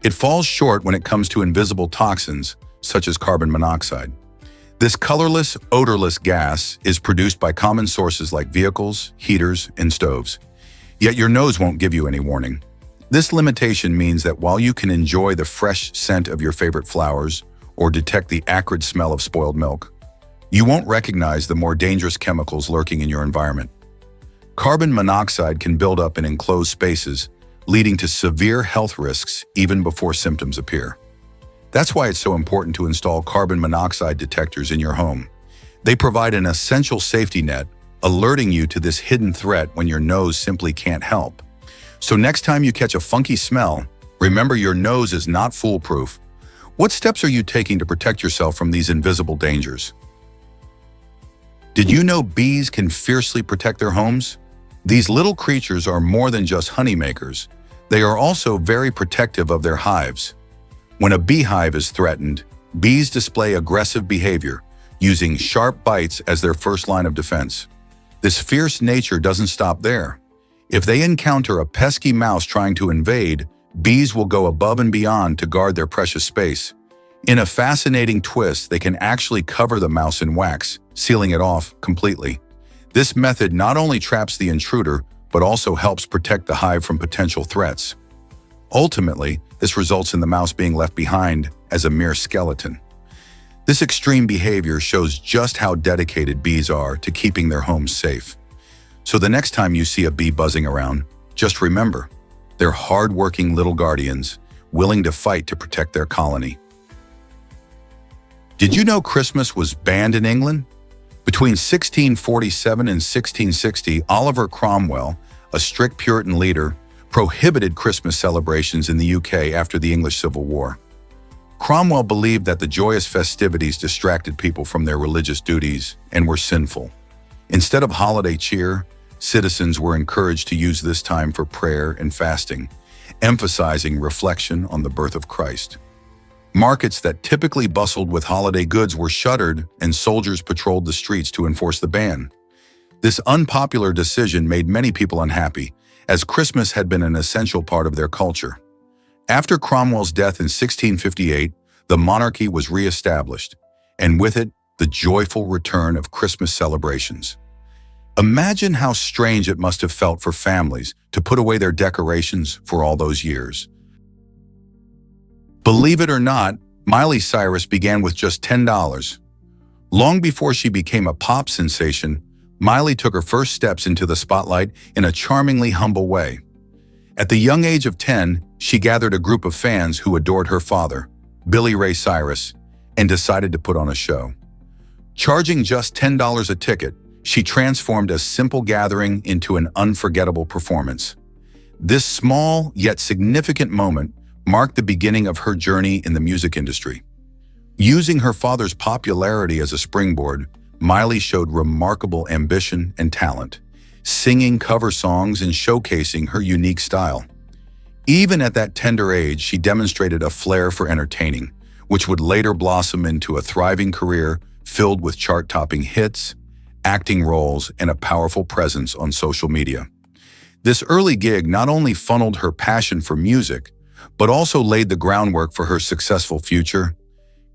it falls short when it comes to invisible toxins, such as carbon monoxide. This colorless, odorless gas is produced by common sources like vehicles, heaters, and stoves. Yet your nose won't give you any warning. This limitation means that while you can enjoy the fresh scent of your favorite flowers or detect the acrid smell of spoiled milk, you won't recognize the more dangerous chemicals lurking in your environment. Carbon monoxide can build up in enclosed spaces, leading to severe health risks even before symptoms appear. That's why it's so important to install carbon monoxide detectors in your home. They provide an essential safety net, alerting you to this hidden threat when your nose simply can't help. So next time you catch a funky smell, remember your nose is not foolproof. What steps are you taking to protect yourself from these invisible dangers? Did you know bees can fiercely protect their homes? These little creatures are more than just honeymakers. They are also very protective of their hives. When a beehive is threatened, bees display aggressive behavior, using sharp bites as their first line of defense. This fierce nature doesn't stop there. If they encounter a pesky mouse trying to invade, bees will go above and beyond to guard their precious space. In a fascinating twist, they can actually cover the mouse in wax, sealing it off completely. This method not only traps the intruder, but also helps protect the hive from potential threats. Ultimately, this results in the mouse being left behind as a mere skeleton. This extreme behavior shows just how dedicated bees are to keeping their homes safe. So the next time you see a bee buzzing around, just remember, they're hard-working little guardians, willing to fight to protect their colony. Did you know Christmas was banned in England? Between 1647 and 1660, Oliver Cromwell, a strict Puritan leader, prohibited Christmas celebrations in the UK after the English Civil War. Cromwell believed that the joyous festivities distracted people from their religious duties and were sinful. Instead of holiday cheer, citizens were encouraged to use this time for prayer and fasting, emphasizing reflection on the birth of Christ. Markets that typically bustled with holiday goods were shuttered, and soldiers patrolled the streets to enforce the ban. This unpopular decision made many people unhappy, as Christmas had been an essential part of their culture. After Cromwell's death in 1658, the monarchy was re-established, and with it, the joyful return of Christmas celebrations. Imagine how strange it must have felt for families to put away their decorations for all those years. Believe it or not, Miley Cyrus began with just $10. Long before she became a pop sensation, Miley took her first steps into the spotlight in a charmingly humble way. At the young age of 10, she gathered a group of fans who adored her father, Billy Ray Cyrus, and decided to put on a show. Charging just $10 a ticket, she transformed a simple gathering into an unforgettable performance. This small yet significant moment marked the beginning of her journey in the music industry. Using her father's popularity as a springboard, Miley showed remarkable ambition and talent, singing cover songs and showcasing her unique style. Even at that tender age, she demonstrated a flair for entertaining, which would later blossom into a thriving career filled with chart-topping hits, acting roles, and a powerful presence on social media. This early gig not only funneled her passion for music, but also laid the groundwork for her successful future.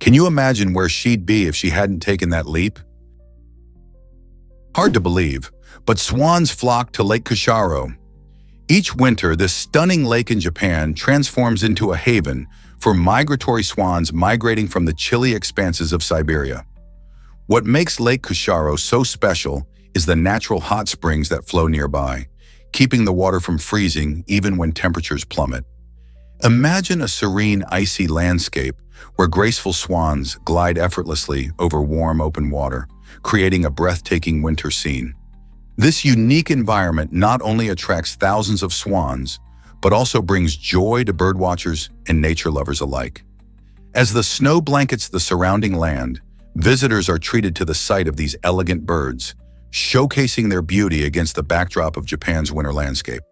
Can you imagine where she'd be if she hadn't taken that leap? Hard to believe, but swans flock to Lake Kushiro. Each winter, this stunning lake in Japan transforms into a haven for migratory swans migrating from the chilly expanses of Siberia. What makes Lake Kushiro so special is the natural hot springs that flow nearby, keeping the water from freezing even when temperatures plummet. Imagine a serene, icy landscape where graceful swans glide effortlessly over warm, open water, creating a breathtaking winter scene. This unique environment not only attracts thousands of swans, but also brings joy to birdwatchers and nature lovers alike. As the snow blankets the surrounding land, visitors are treated to the sight of these elegant birds, showcasing their beauty against the backdrop of Japan's winter landscape.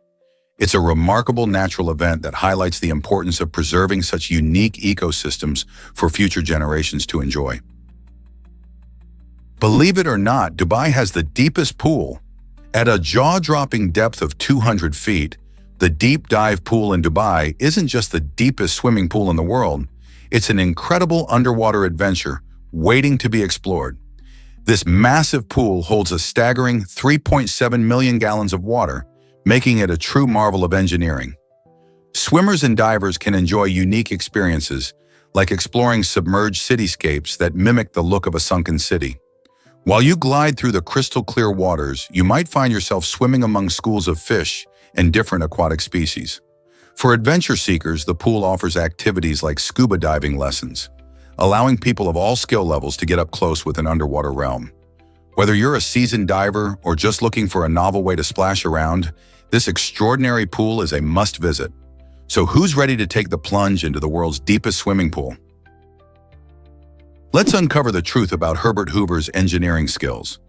It's a remarkable natural event that highlights the importance of preserving such unique ecosystems for future generations to enjoy. Believe it or not, Dubai has the deepest pool. At a jaw-dropping depth of 200 feet, the deep dive pool in Dubai isn't just the deepest swimming pool in the world, it's an incredible underwater adventure waiting to be explored. This massive pool holds a staggering 3.7 million gallons of water, making it a true marvel of engineering. Swimmers and divers can enjoy unique experiences, like exploring submerged cityscapes that mimic the look of a sunken city. While you glide through the crystal-clear waters, you might find yourself swimming among schools of fish and different aquatic species. For adventure seekers, the pool offers activities like scuba diving lessons, allowing people of all skill levels to get up close with an underwater realm. Whether you're a seasoned diver or just looking for a novel way to splash around, this extraordinary pool is a must-visit. So who's ready to take the plunge into the world's deepest swimming pool? Let's uncover the truth about Herbert Hoover's engineering skills.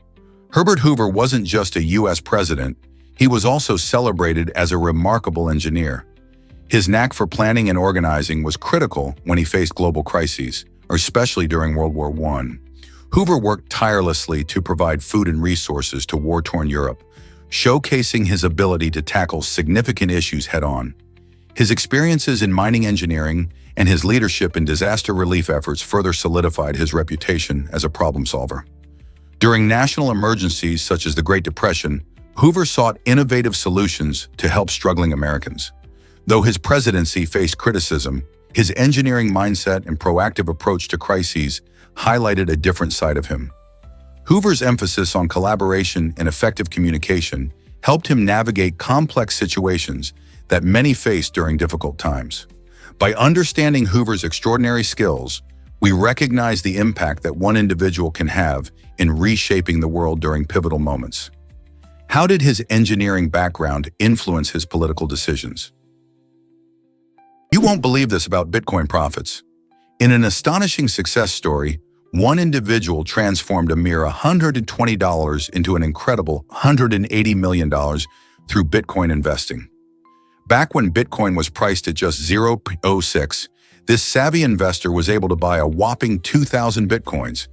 Herbert Hoover wasn't just a U.S. president, he was also celebrated as a remarkable engineer. His knack for planning and organizing was critical when he faced global crises, especially during World War I. Hoover worked tirelessly to provide food and resources to war-torn Europe, showcasing his ability to tackle significant issues head-on. His experiences in mining engineering and his leadership in disaster relief efforts further solidified his reputation as a problem solver. During national emergencies such as the Great Depression, Hoover sought innovative solutions to help struggling Americans. Though his presidency faced criticism, his engineering mindset and proactive approach to crises highlighted a different side of him. Hoover's emphasis on collaboration and effective communication helped him navigate complex situations that many faced during difficult times. By understanding Hoover's extraordinary skills, we recognize the impact that one individual can have in reshaping the world during pivotal moments. How did his engineering background influence his political decisions? You won't believe this about Bitcoin profits. In an astonishing success story, one individual transformed a mere $120 into an incredible $180 million through Bitcoin investing. Back when Bitcoin was priced at just 0.06, this savvy investor was able to buy a whopping 2,000 Bitcoins.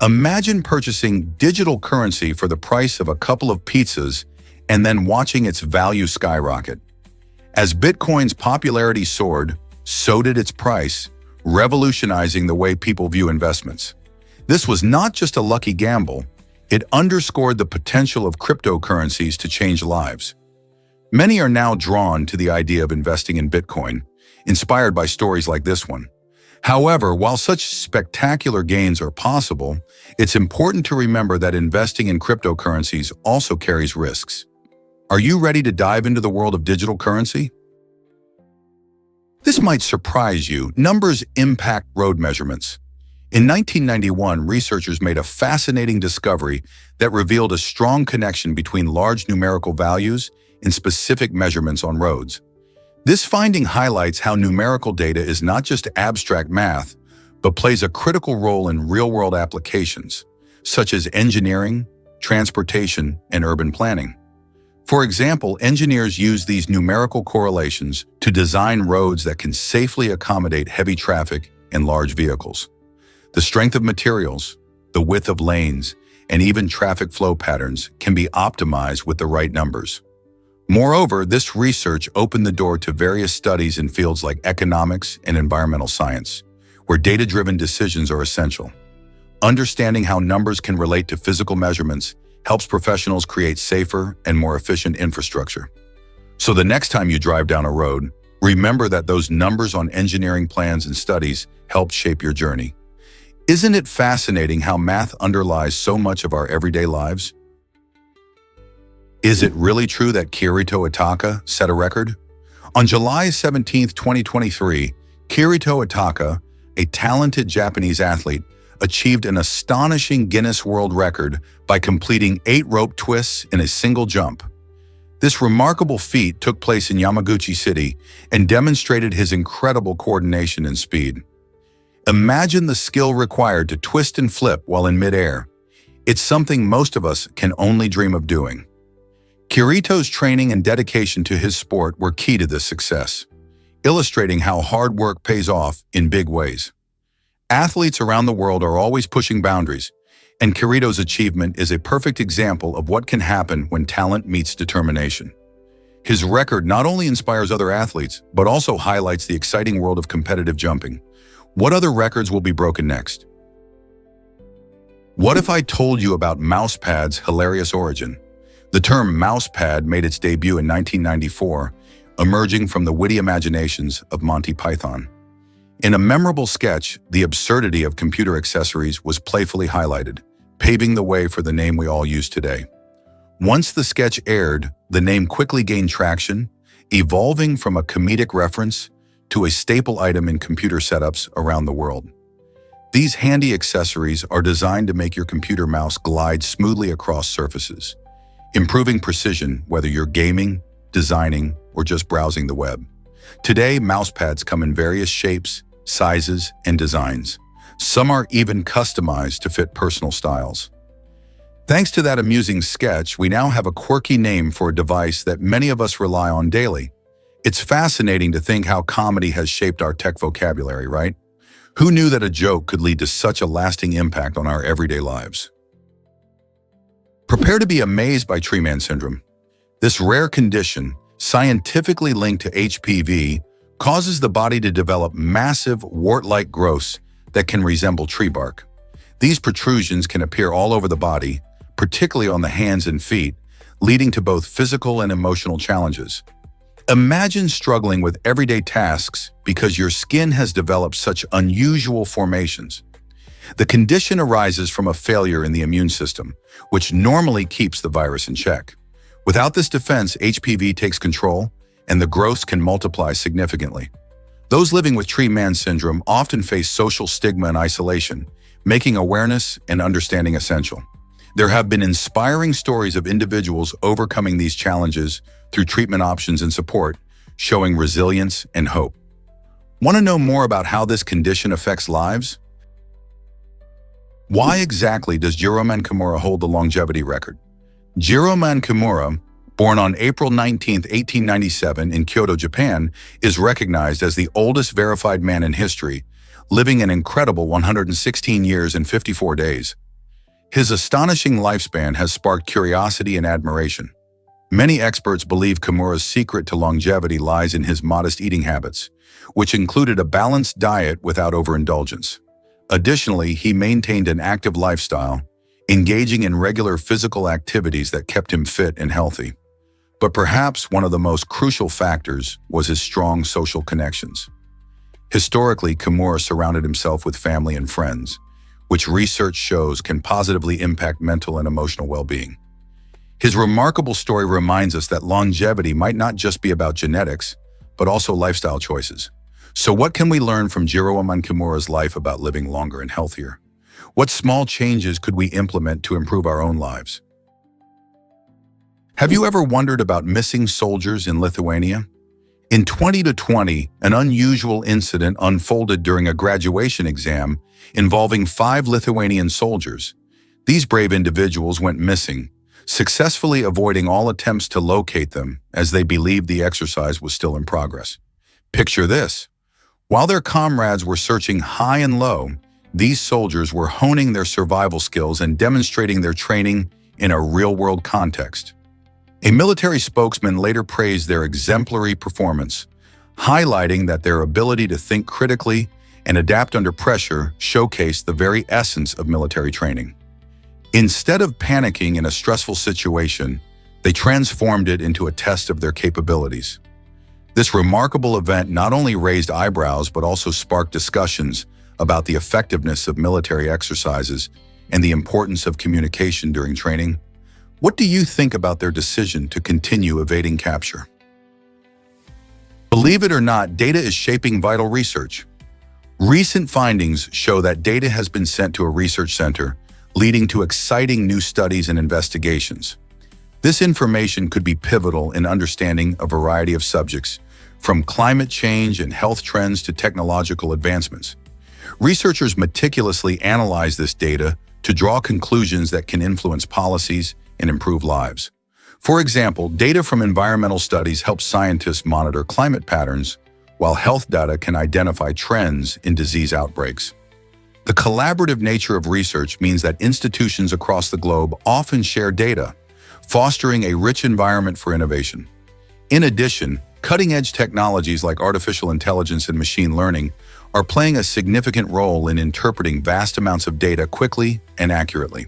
Imagine purchasing digital currency for the price of a couple of pizzas and then watching its value skyrocket. As Bitcoin's popularity soared, so did its price, revolutionizing the way people view investments. This was not just a lucky gamble, it underscored the potential of cryptocurrencies to change lives. Many are now drawn to the idea of investing in Bitcoin, inspired by stories like this one. However, while such spectacular gains are possible, it's important to remember that investing in cryptocurrencies also carries risks. Are you ready to dive into the world of digital currency? This might surprise you. Numbers impact road measurements. In 1991, researchers made a fascinating discovery that revealed a strong connection between large numerical values and specific measurements on roads. This finding highlights how numerical data is not just abstract math, but plays a critical role in real-world applications, such as engineering, transportation, and urban planning. For example, engineers use these numerical correlations to design roads that can safely accommodate heavy traffic and large vehicles. The strength of materials, the width of lanes, and even traffic flow patterns can be optimized with the right numbers. Moreover, this research opened the door to various studies in fields like economics and environmental science, where data-driven decisions are essential. Understanding how numbers can relate to physical measurements helps professionals create safer and more efficient infrastructure. So the next time you drive down a road, remember that those numbers on engineering plans and studies helped shape your journey. Isn't it fascinating how math underlies so much of our everyday lives? Is it really true that Kirito Ataka set a record? On July 17, 2023, Kirito Ataka, a talented Japanese athlete, achieved an astonishing Guinness World Record by completing 8 rope twists in a single jump. This remarkable feat took place in Yamaguchi City and demonstrated his incredible coordination and speed. Imagine the skill required to twist and flip while in midair. It's something most of us can only dream of doing. Kirito's training and dedication to his sport were key to this success, illustrating how hard work pays off in big ways. Athletes around the world are always pushing boundaries, and Kirito's achievement is a perfect example of what can happen when talent meets determination. His record not only inspires other athletes, but also highlights the exciting world of competitive jumping. What other records will be broken next? What if I told you about mousepad's hilarious origin? The term mousepad made its debut in 1994, emerging from the witty imaginations of Monty Python. In a memorable sketch, the absurdity of computer accessories was playfully highlighted, paving the way for the name we all use today. Once the sketch aired, the name quickly gained traction, evolving from a comedic reference to a staple item in computer setups around the world. These handy accessories are designed to make your computer mouse glide smoothly across surfaces, improving precision whether you're gaming, designing, or just browsing the web. Today, mousepads come in various shapes, sizes, and designs. Some are even customized to fit personal styles. Thanks to that amusing sketch, we now have a quirky name for a device that many of us rely on daily. It's fascinating to think how comedy has shaped our tech vocabulary, right? Who knew that a joke could lead to such a lasting impact on our everyday lives? Prepare to be amazed by tree man syndrome. This rare condition, scientifically linked to HPV, causes the body to develop massive wart-like growths that can resemble tree bark. These protrusions can appear all over the body, particularly on the hands and feet, leading to both physical and emotional challenges. Imagine struggling with everyday tasks because your skin has developed such unusual formations. The condition arises from a failure in the immune system, which normally keeps the virus in check. Without this defense, HPV takes control, and the growths can multiply significantly. Those living with tree man syndrome often face social stigma and isolation, making awareness and understanding essential. There have been inspiring stories of individuals overcoming these challenges through treatment options and support, showing resilience and hope. Want to know more about how this condition affects lives? Why exactly does Jiroman Kimura hold the longevity record? Jiroman Kimura, born on April 19, 1897 in Kyoto, Japan, is recognized as the oldest verified man in history, living an incredible 116 years and 54 days. His astonishing lifespan has sparked curiosity and admiration. Many experts believe Kimura's secret to longevity lies in his modest eating habits, which included a balanced diet without overindulgence. Additionally, he maintained an active lifestyle, engaging in regular physical activities that kept him fit and healthy. But perhaps one of the most crucial factors was his strong social connections. Historically, Kimura surrounded himself with family and friends, which research shows can positively impact mental and emotional well-being. His remarkable story reminds us that longevity might not just be about genetics, but also lifestyle choices. So what can we learn from Jiro Kimura's life about living longer and healthier? What small changes could we implement to improve our own lives? Have you ever wondered about missing soldiers in Lithuania? In 2020, an unusual incident unfolded during a graduation exam involving 5 Lithuanian soldiers. These brave individuals went missing, successfully avoiding all attempts to locate them as they believed the exercise was still in progress. Picture this. While their comrades were searching high and low, these soldiers were honing their survival skills and demonstrating their training in a real-world context. A military spokesman later praised their exemplary performance, highlighting that their ability to think critically and adapt under pressure showcased the very essence of military training. Instead of panicking in a stressful situation, they transformed it into a test of their capabilities. This remarkable event not only raised eyebrows but also sparked discussions about the effectiveness of military exercises and the importance of communication during training. What do you think about their decision to continue evading capture? Believe it or not, data is shaping vital research. Recent findings show that data has been sent to a research center, leading to exciting new studies and investigations. This information could be pivotal in understanding a variety of subjects, from climate change and health trends to technological advancements. Researchers meticulously analyze this data to draw conclusions that can influence policies and improve lives. For example, data from environmental studies help scientists monitor climate patterns, while health data can identify trends in disease outbreaks. The collaborative nature of research means that institutions across the globe often share data, fostering a rich environment for innovation. In addition, cutting-edge technologies like artificial intelligence and machine learning are playing a significant role in interpreting vast amounts of data quickly and accurately.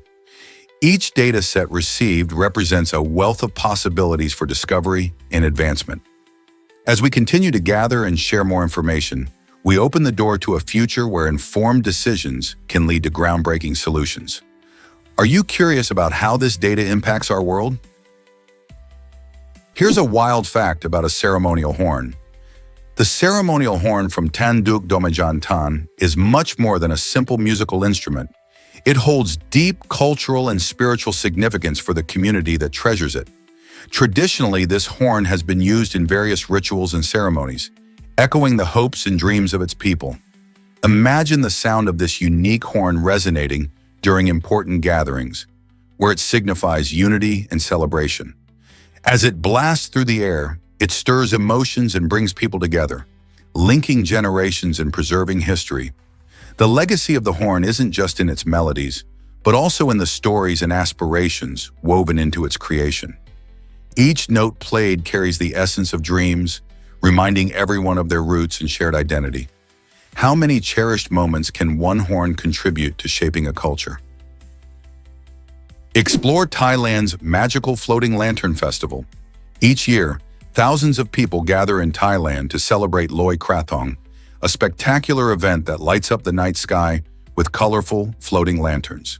Each data set received represents a wealth of possibilities for discovery and advancement. As we continue to gather and share more information, we open the door to a future where informed decisions can lead to groundbreaking solutions. Are you curious about how this data impacts our world? Here's a wild fact about a ceremonial horn. The ceremonial horn from Tanduk Domajantan is much more than a simple musical instrument. It holds deep cultural and spiritual significance for the community that treasures it. Traditionally, this horn has been used in various rituals and ceremonies, echoing the hopes and dreams of its people. Imagine the sound of this unique horn resonating during important gatherings, where it signifies unity and celebration. As it blasts through the air, it stirs emotions and brings people together, linking generations and preserving history. The legacy of the horn isn't just in its melodies, but also in the stories and aspirations woven into its creation. Each note played carries the essence of dreams, reminding everyone of their roots and shared identity. How many cherished moments can one horn contribute to shaping a culture? Explore Thailand's magical floating lantern festival. Each year, thousands of people gather in Thailand to celebrate Loi Krathong, a spectacular event that lights up the night sky with colorful floating lanterns.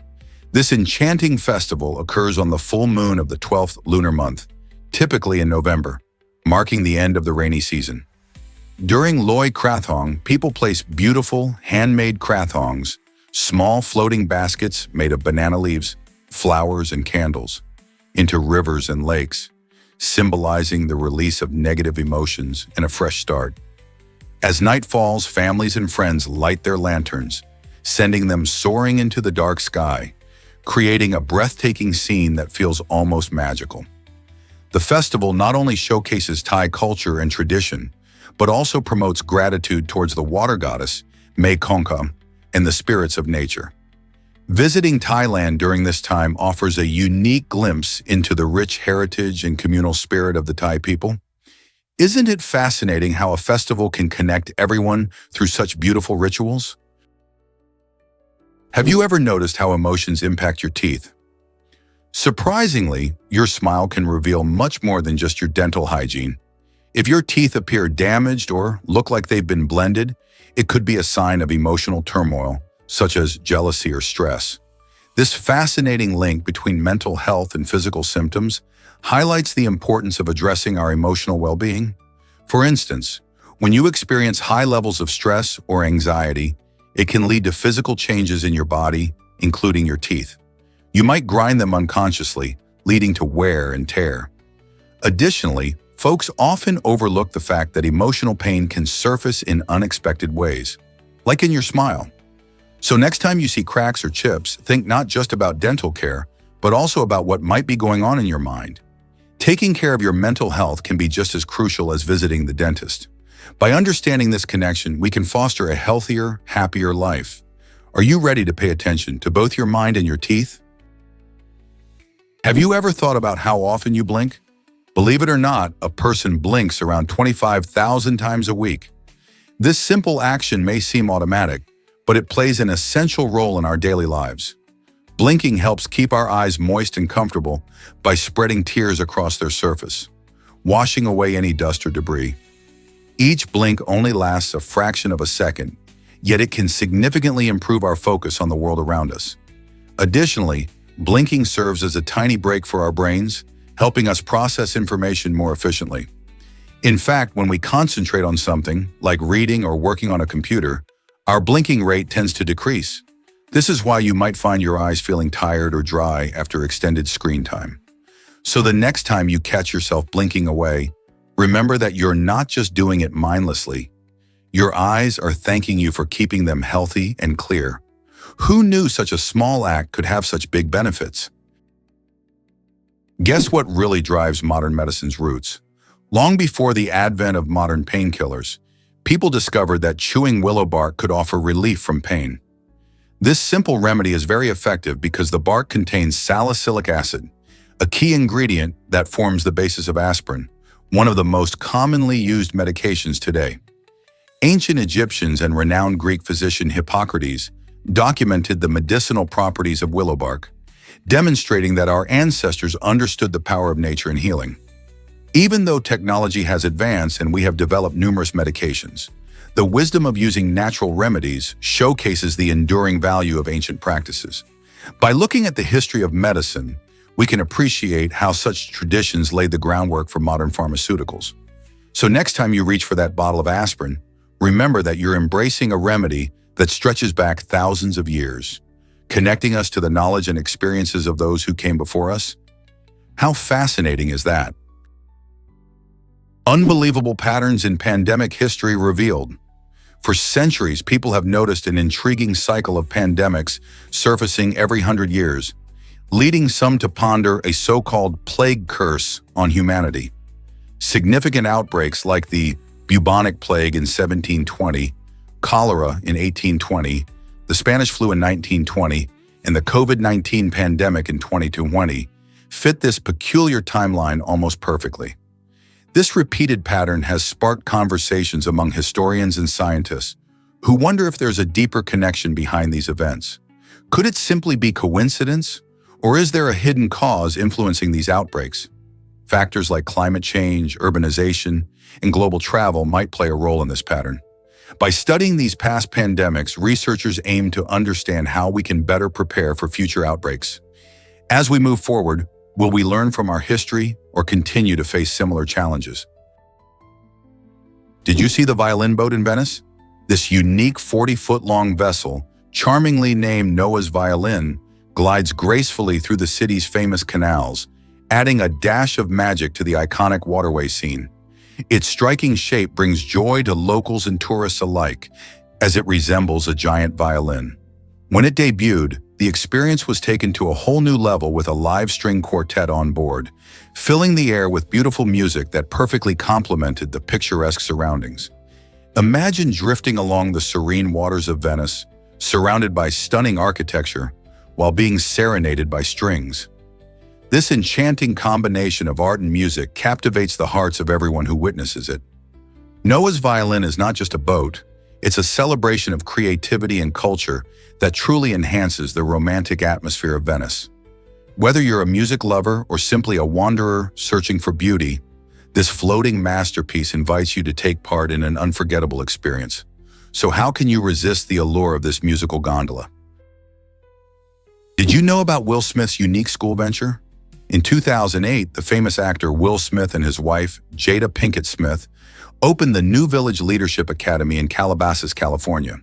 This enchanting festival occurs on the full moon of the 12th lunar month, typically in November, marking the end of the rainy season. During Loi Krathong, people place beautiful, handmade krathongs, small floating baskets made of banana leaves, flowers, and candles, into rivers and lakes, symbolizing the release of negative emotions and a fresh start. As night falls, families and friends light their lanterns, sending them soaring into the dark sky, creating a breathtaking scene that feels almost magical. The festival not only showcases Thai culture and tradition, but also promotes gratitude towards the water goddess, Mae Kongkam, and the spirits of nature. Visiting Thailand during this time offers a unique glimpse into the rich heritage and communal spirit of the Thai people. Isn't it fascinating how a festival can connect everyone through such beautiful rituals? Have you ever noticed how emotions impact your teeth? Surprisingly, your smile can reveal much more than just your dental hygiene. If your teeth appear damaged or look like they've been blended, it could be a sign of emotional turmoil, such as jealousy or stress. This fascinating link between mental health and physical symptoms highlights the importance of addressing our emotional well-being. For instance, when you experience high levels of stress or anxiety, it can lead to physical changes in your body, including your teeth. You might grind them unconsciously, leading to wear and tear. Additionally, folks often overlook the fact that emotional pain can surface in unexpected ways, like in your smile. So next time you see cracks or chips, think not just about dental care, but also about what might be going on in your mind. Taking care of your mental health can be just as crucial as visiting the dentist. By understanding this connection, we can foster a healthier, happier life. Are you ready to pay attention to both your mind and your teeth? Have you ever thought about how often you blink? Believe it or not, a person blinks around 25,000 times a week. This simple action may seem automatic, but it plays an essential role in our daily lives. Blinking helps keep our eyes moist and comfortable by spreading tears across their surface, washing away any dust or debris. Each blink only lasts a fraction of a second, yet it can significantly improve our focus on the world around us. Additionally, blinking serves as a tiny break for our brains, helping us process information more efficiently. In fact, when we concentrate on something, like reading or working on a computer, our blinking rate tends to decrease. This is why you might find your eyes feeling tired or dry after extended screen time. So the next time you catch yourself blinking away, remember that you're not just doing it mindlessly. Your eyes are thanking you for keeping them healthy and clear. Who knew such a small act could have such big benefits? Guess what really drives modern medicine's roots? Long before the advent of modern painkillers, people discovered that chewing willow bark could offer relief from pain. This simple remedy is very effective because the bark contains salicylic acid, a key ingredient that forms the basis of aspirin, one of the most commonly used medications today. Ancient Egyptians and renowned Greek physician Hippocrates documented the medicinal properties of willow bark, demonstrating that our ancestors understood the power of nature in healing. Even though technology has advanced and we have developed numerous medications, the wisdom of using natural remedies showcases the enduring value of ancient practices. By looking at the history of medicine, we can appreciate how such traditions laid the groundwork for modern pharmaceuticals. So next time you reach for that bottle of aspirin, remember that you're embracing a remedy that stretches back thousands of years, connecting us to the knowledge and experiences of those who came before us. How fascinating is that? Unbelievable patterns in pandemic history revealed. For centuries, people have noticed an intriguing cycle of pandemics surfacing every 100 years, leading some to ponder a so-called plague curse on humanity. Significant outbreaks like the bubonic plague in 1720, cholera in 1820, the Spanish flu in 1920, and the COVID-19 pandemic in 2020 fit this peculiar timeline almost perfectly. This repeated pattern has sparked conversations among historians and scientists who wonder if there's a deeper connection behind these events. Could it simply be coincidence, or is there a hidden cause influencing these outbreaks? Factors like climate change, urbanization, and global travel might play a role in this pattern. By studying these past pandemics, researchers aim to understand how we can better prepare for future outbreaks. As we move forward, will we learn from our history or continue to face similar challenges? Did you see the violin boat in Venice? This unique 40-foot-long vessel, charmingly named Noah's Violin, glides gracefully through the city's famous canals, adding a dash of magic to the iconic waterway scene. Its striking shape brings joy to locals and tourists alike, as it resembles a giant violin. When it debuted, the experience was taken to a whole new level with a live string quartet on board, filling the air with beautiful music that perfectly complemented the picturesque surroundings. Imagine drifting along the serene waters of Venice, surrounded by stunning architecture, while being serenaded by strings. This enchanting combination of art and music captivates the hearts of everyone who witnesses it. Noah's Violin is not just a boat, it's a celebration of creativity and culture that truly enhances the romantic atmosphere of Venice. Whether you're a music lover or simply a wanderer searching for beauty, This floating masterpiece invites you to take part in an unforgettable experience. So how can you resist the allure of this musical gondola? Did you know about Will Smith's unique school venture? In 2008, the famous actor Will Smith and his wife, Jada Pinkett Smith, opened the New Village Leadership Academy in Calabasas, California.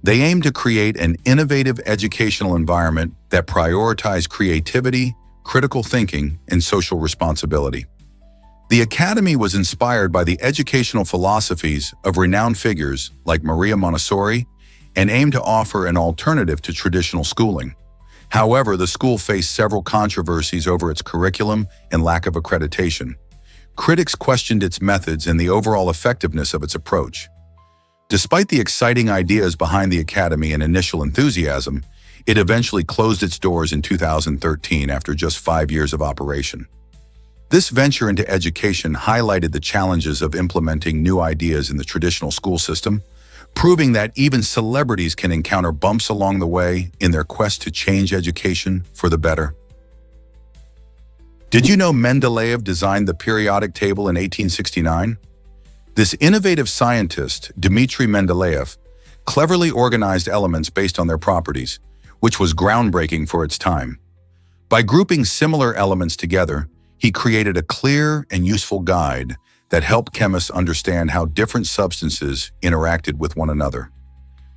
They aim to create an innovative educational environment that prioritizes creativity, critical thinking, and social responsibility. The academy was inspired by the educational philosophies of renowned figures like Maria Montessori and aimed to offer an alternative to traditional schooling. However, the school faced several controversies over its curriculum and lack of accreditation. Critics questioned its methods and the overall effectiveness of its approach. Despite the exciting ideas behind the academy and initial enthusiasm, it eventually closed its doors in 2013 after just 5 years of operation. This venture into education highlighted the challenges of implementing new ideas in the traditional school system, proving that even celebrities can encounter bumps along the way in their quest to change education for the better. Did you know Mendeleev designed the periodic table in 1869? This innovative scientist, Dmitri Mendeleev, cleverly organized elements based on their properties, which was groundbreaking for its time. By grouping similar elements together, he created a clear and useful guide that helped chemists understand how different substances interacted with one another.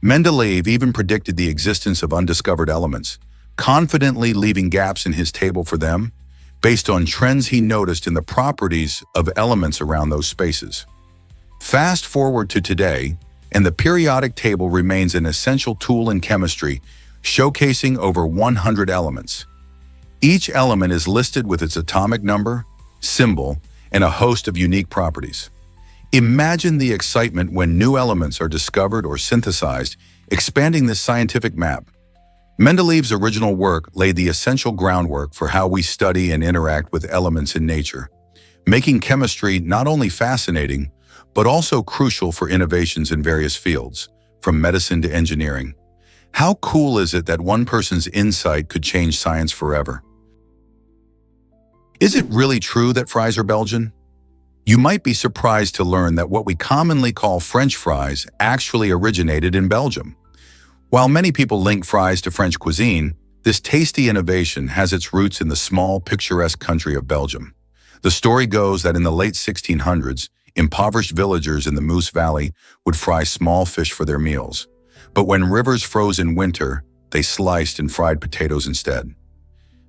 Mendeleev even predicted the existence of undiscovered elements, confidently leaving gaps in his table for them, based on trends he noticed in the properties of elements around those spaces. Fast forward to today, and the periodic table remains an essential tool in chemistry, showcasing over 100 elements. Each element is listed with its atomic number, symbol, and a host of unique properties. Imagine the excitement when new elements are discovered or synthesized, expanding this scientific map. Mendeleev's original work laid the essential groundwork for how we study and interact with elements in nature, making chemistry not only fascinating, but also crucial for innovations in various fields, from medicine to engineering. How cool is it that one person's insight could change science forever? Is it really true that fries are Belgian? You might be surprised to learn that what we commonly call French fries actually originated in Belgium. While many people link fries to French cuisine, this tasty innovation has its roots in the small, picturesque country of Belgium. The story goes that in the late 1600s, impoverished villagers in the Moose Valley would fry small fish for their meals. But when rivers froze in winter, they sliced and fried potatoes instead.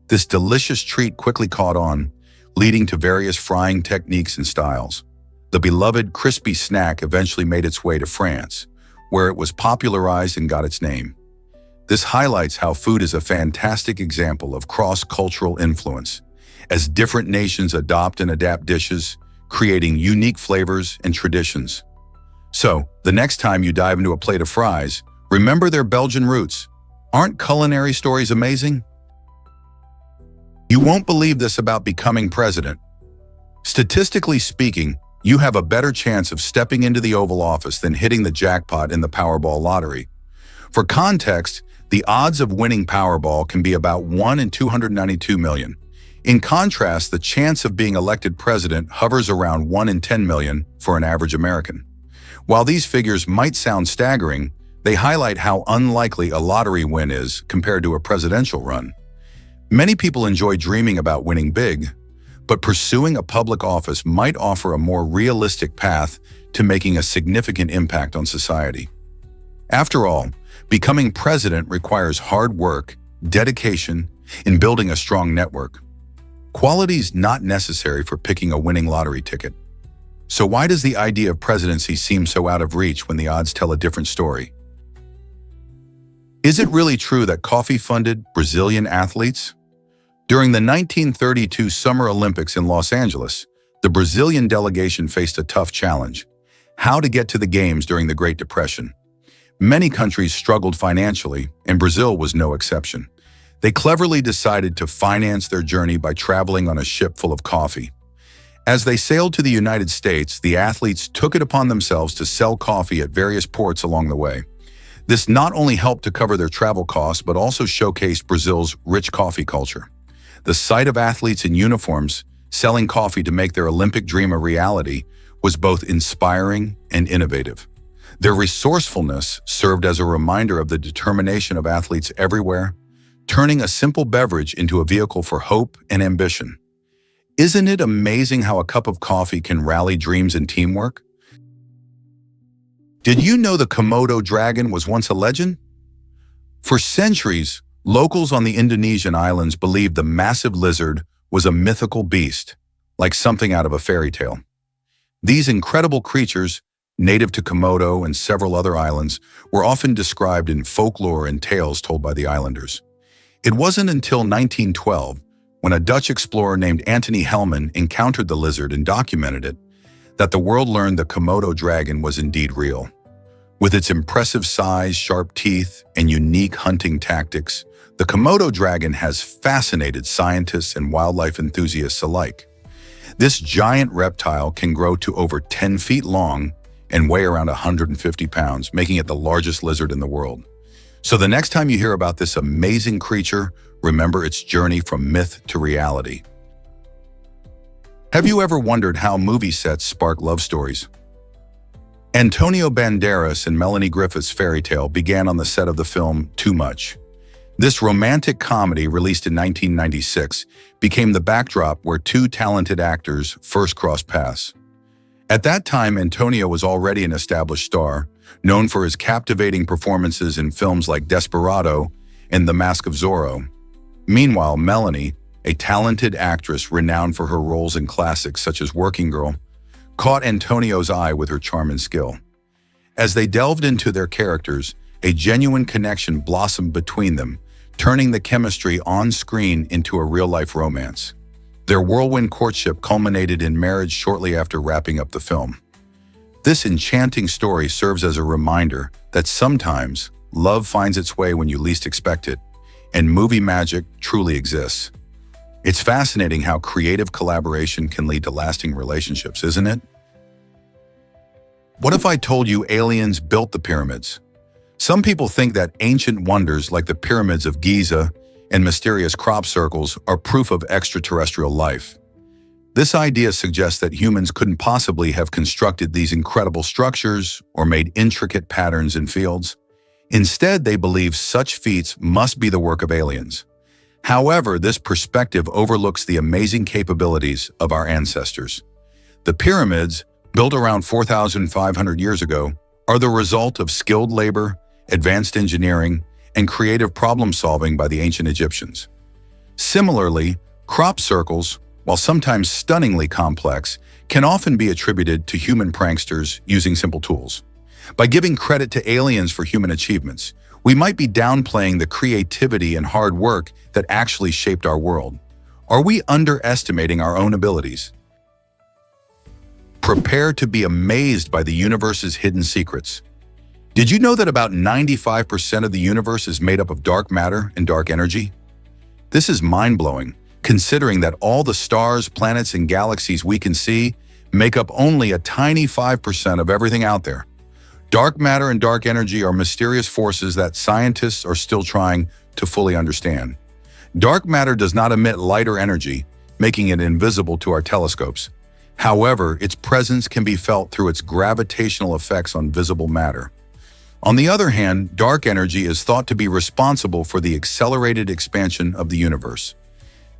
This delicious treat quickly caught on, leading to various frying techniques and styles. The beloved crispy snack eventually made its way to France, where it was popularized and got its name. This highlights how food is a fantastic example of cross-cultural influence, as different nations adopt and adapt dishes, creating unique flavors and traditions. So, the next time you dive into a plate of fries, remember their Belgian roots. Aren't culinary stories amazing? You won't believe this about becoming president. Statistically speaking, you have a better chance of stepping into the Oval Office than hitting the jackpot in the Powerball lottery. For context, the odds of winning Powerball can be about 1 in 292 million. In contrast, the chance of being elected president hovers around 1 in 10 million for an average American. While these figures might sound staggering, they highlight how unlikely a lottery win is compared to a presidential run. Many people enjoy dreaming about winning big, but pursuing a public office might offer a more realistic path to making a significant impact on society. After all, becoming president requires hard work, dedication, and building a strong network. Qualities not necessary for picking a winning lottery ticket. So why does the idea of presidency seem so out of reach when the odds tell a different story? Is it really true that coffee funded Brazilian athletes? During the 1932 Summer Olympics in Los Angeles, the Brazilian delegation faced a tough challenge: how to get to the Games during the Great Depression. Many countries struggled financially, and Brazil was no exception. They cleverly decided to finance their journey by traveling on a ship full of coffee. As they sailed to the United States, the athletes took it upon themselves to sell coffee at various ports along the way. This not only helped to cover their travel costs, but also showcased Brazil's rich coffee culture. The sight of athletes in uniforms selling coffee to make their Olympic dream a reality, was both inspiring and innovative. Their resourcefulness served as a reminder of the determination of athletes everywhere, turning a simple beverage into a vehicle for hope and ambition. Isn't it amazing how a cup of coffee can rally dreams and teamwork? Did you know the Komodo dragon was once a legend? For centuries, locals on the Indonesian islands believed the massive lizard was a mythical beast, like something out of a fairy tale. These incredible creatures, native to Komodo and several other islands, were often described in folklore and tales told by the islanders. It wasn't until 1912, when a Dutch explorer named Antony Hellman encountered the lizard and documented it, that the world learned the Komodo dragon was indeed real. With its impressive size, sharp teeth, and unique hunting tactics, the Komodo dragon has fascinated scientists and wildlife enthusiasts alike. This giant reptile can grow to over 10 feet long and weigh around 150 pounds, making it the largest lizard in the world. So the next time you hear about this amazing creature, remember its journey from myth to reality. Have you ever wondered how movie sets spark love stories? Antonio Banderas and Melanie Griffith's fairy tale began on the set of the film Too Much. This romantic comedy, released in 1996, became the backdrop where two talented actors first crossed paths. At that time, Antonio was already an established star, known for his captivating performances in films like Desperado and The Mask of Zorro. Meanwhile, Melanie, a talented actress renowned for her roles in classics such as Working Girl, caught Antonio's eye with her charm and skill. As they delved into their characters, a genuine connection blossomed between them, turning the chemistry on screen into a real-life romance. Their whirlwind courtship culminated in marriage shortly after wrapping up the film. This enchanting story serves as a reminder that sometimes love finds its way when you least expect it, and movie magic truly exists. It's fascinating how creative collaboration can lead to lasting relationships, isn't it? What if I told you aliens built the pyramids? Some people think that ancient wonders like the pyramids of Giza and mysterious crop circles are proof of extraterrestrial life. This idea suggests that humans couldn't possibly have constructed these incredible structures or made intricate patterns in fields. Instead, they believe such feats must be the work of aliens. However, this perspective overlooks the amazing capabilities of our ancestors. The pyramids, built around 4,500 years ago, are the result of skilled labor, advanced engineering, and creative problem-solving by the ancient Egyptians. Similarly, crop circles, while sometimes stunningly complex, can often be attributed to human pranksters using simple tools. By giving credit to aliens for human achievements, we might be downplaying the creativity and hard work that actually shaped our world. Are we underestimating our own abilities? Prepare to be amazed by the universe's hidden secrets. Did you know that about 95% of the universe is made up of dark matter and dark energy? This is mind-blowing, considering that all the stars, planets, and galaxies we can see make up only a tiny 5% of everything out there. Dark matter and dark energy are mysterious forces that scientists are still trying to fully understand. Dark matter does not emit light or energy, making it invisible to our telescopes. However, its presence can be felt through its gravitational effects on visible matter. On the other hand, dark energy is thought to be responsible for the accelerated expansion of the universe.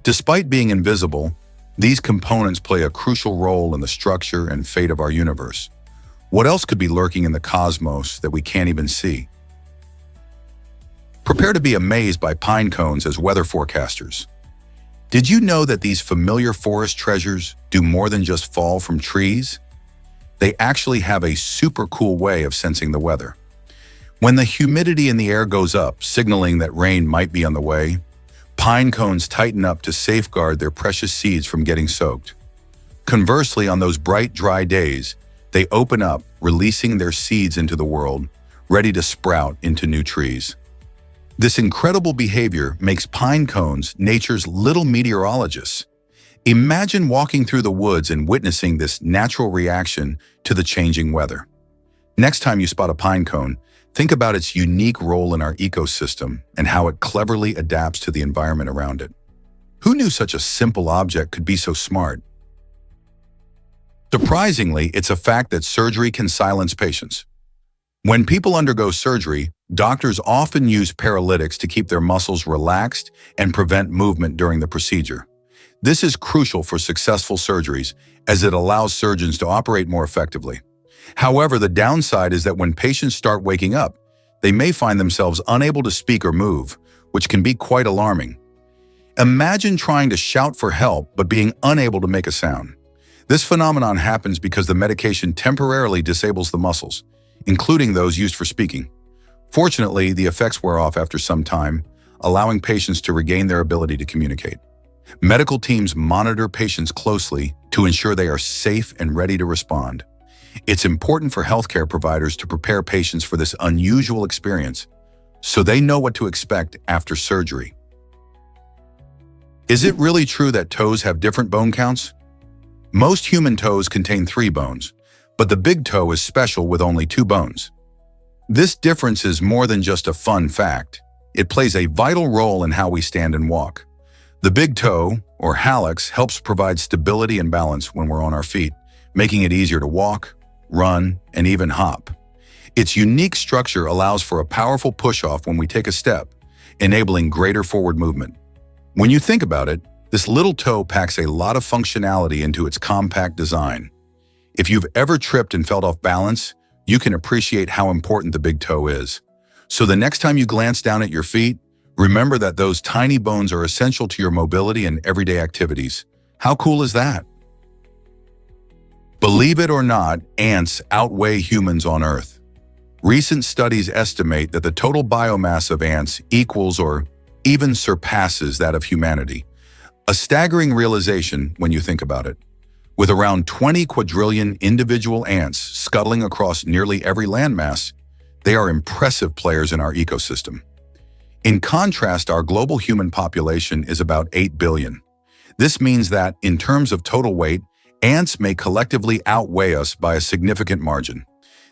Despite being invisible, these components play a crucial role in the structure and fate of our universe. What else could be lurking in the cosmos that we can't even see? Prepare to be amazed by pine cones as weather forecasters. Did you know that these familiar forest treasures do more than just fall from trees? They actually have a super cool way of sensing the weather. When the humidity in the air goes up, signaling that rain might be on the way, pine cones tighten up to safeguard their precious seeds from getting soaked. Conversely, on those bright, dry days, they open up, releasing their seeds into the world, ready to sprout into new trees. This incredible behavior makes pine cones nature's little meteorologists. Imagine walking through the woods and witnessing this natural reaction to the changing weather. Next time you spot a pine cone, think about its unique role in our ecosystem and how it cleverly adapts to the environment around it. Who knew such a simple object could be so smart? Surprisingly, it's a fact that surgery can silence patients. When people undergo surgery, doctors often use paralytics to keep their muscles relaxed and prevent movement during the procedure. This is crucial for successful surgeries as it allows surgeons to operate more effectively. However, the downside is that when patients start waking up, they may find themselves unable to speak or move, which can be quite alarming. Imagine trying to shout for help but being unable to make a sound. This phenomenon happens because the medication temporarily disables the muscles, including those used for speaking. Fortunately, the effects wear off after some time, allowing patients to regain their ability to communicate. Medical teams monitor patients closely to ensure they are safe and ready to respond. It's important for healthcare providers to prepare patients for this unusual experience so they know what to expect after surgery. Is it really true that toes have different bone counts? Most human toes contain 3 bones, but the big toe is special with only 2 bones. This difference is more than just a fun fact. It plays a vital role in how we stand and walk. The big toe, or hallux, helps provide stability and balance when we're on our feet, making it easier to walk, run, and even hop. Its unique structure allows for a powerful push-off when we take a step, enabling greater forward movement. When you think about it, this little toe packs a lot of functionality into its compact design. If you've ever tripped and felt off balance, you can appreciate how important the big toe is. So the next time you glance down at your feet, remember that those tiny bones are essential to your mobility and everyday activities. How cool is that? Believe it or not, ants outweigh humans on Earth. Recent studies estimate that the total biomass of ants equals or even surpasses that of humanity. A staggering realization when you think about it. With around 20 quadrillion individual ants scuttling across nearly every landmass, they are impressive players in our ecosystem. In contrast, our global human population is about 8 billion. This means that, in terms of total weight, ants may collectively outweigh us by a significant margin.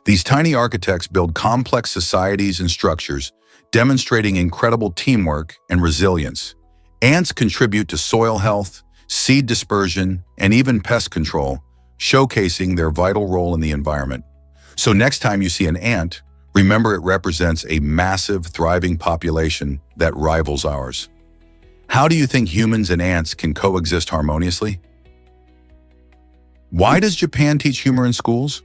These tiny architects build complex societies and structures, demonstrating incredible teamwork and resilience. Ants contribute to soil health, seed dispersion, and even pest control, showcasing their vital role in the environment. So next time you see an ant, remember it represents a massive, thriving population that rivals ours. How do you think humans and ants can coexist harmoniously? Why does Japan teach humor in schools?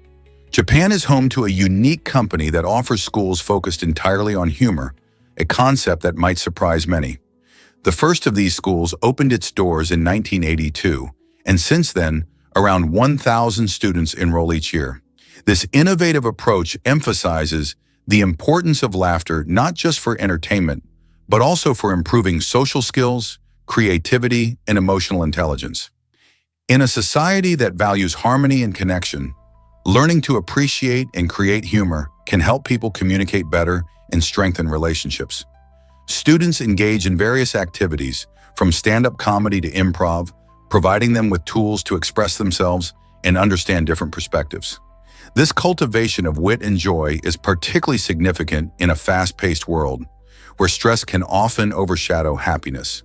Japan is home to a unique company that offers schools focused entirely on humor, a concept that might surprise many. The first of these schools opened its doors in 1982, and since then, around 1,000 students enroll each year. This innovative approach emphasizes the importance of laughter not just for entertainment, but also for improving social skills, creativity, and emotional intelligence. In a society that values harmony and connection, learning to appreciate and create humor can help people communicate better and strengthen relationships. Students engage in various activities, from stand-up comedy to improv, providing them with tools to express themselves and understand different perspectives. This cultivation of wit and joy is particularly significant in a fast-paced world, where stress can often overshadow happiness.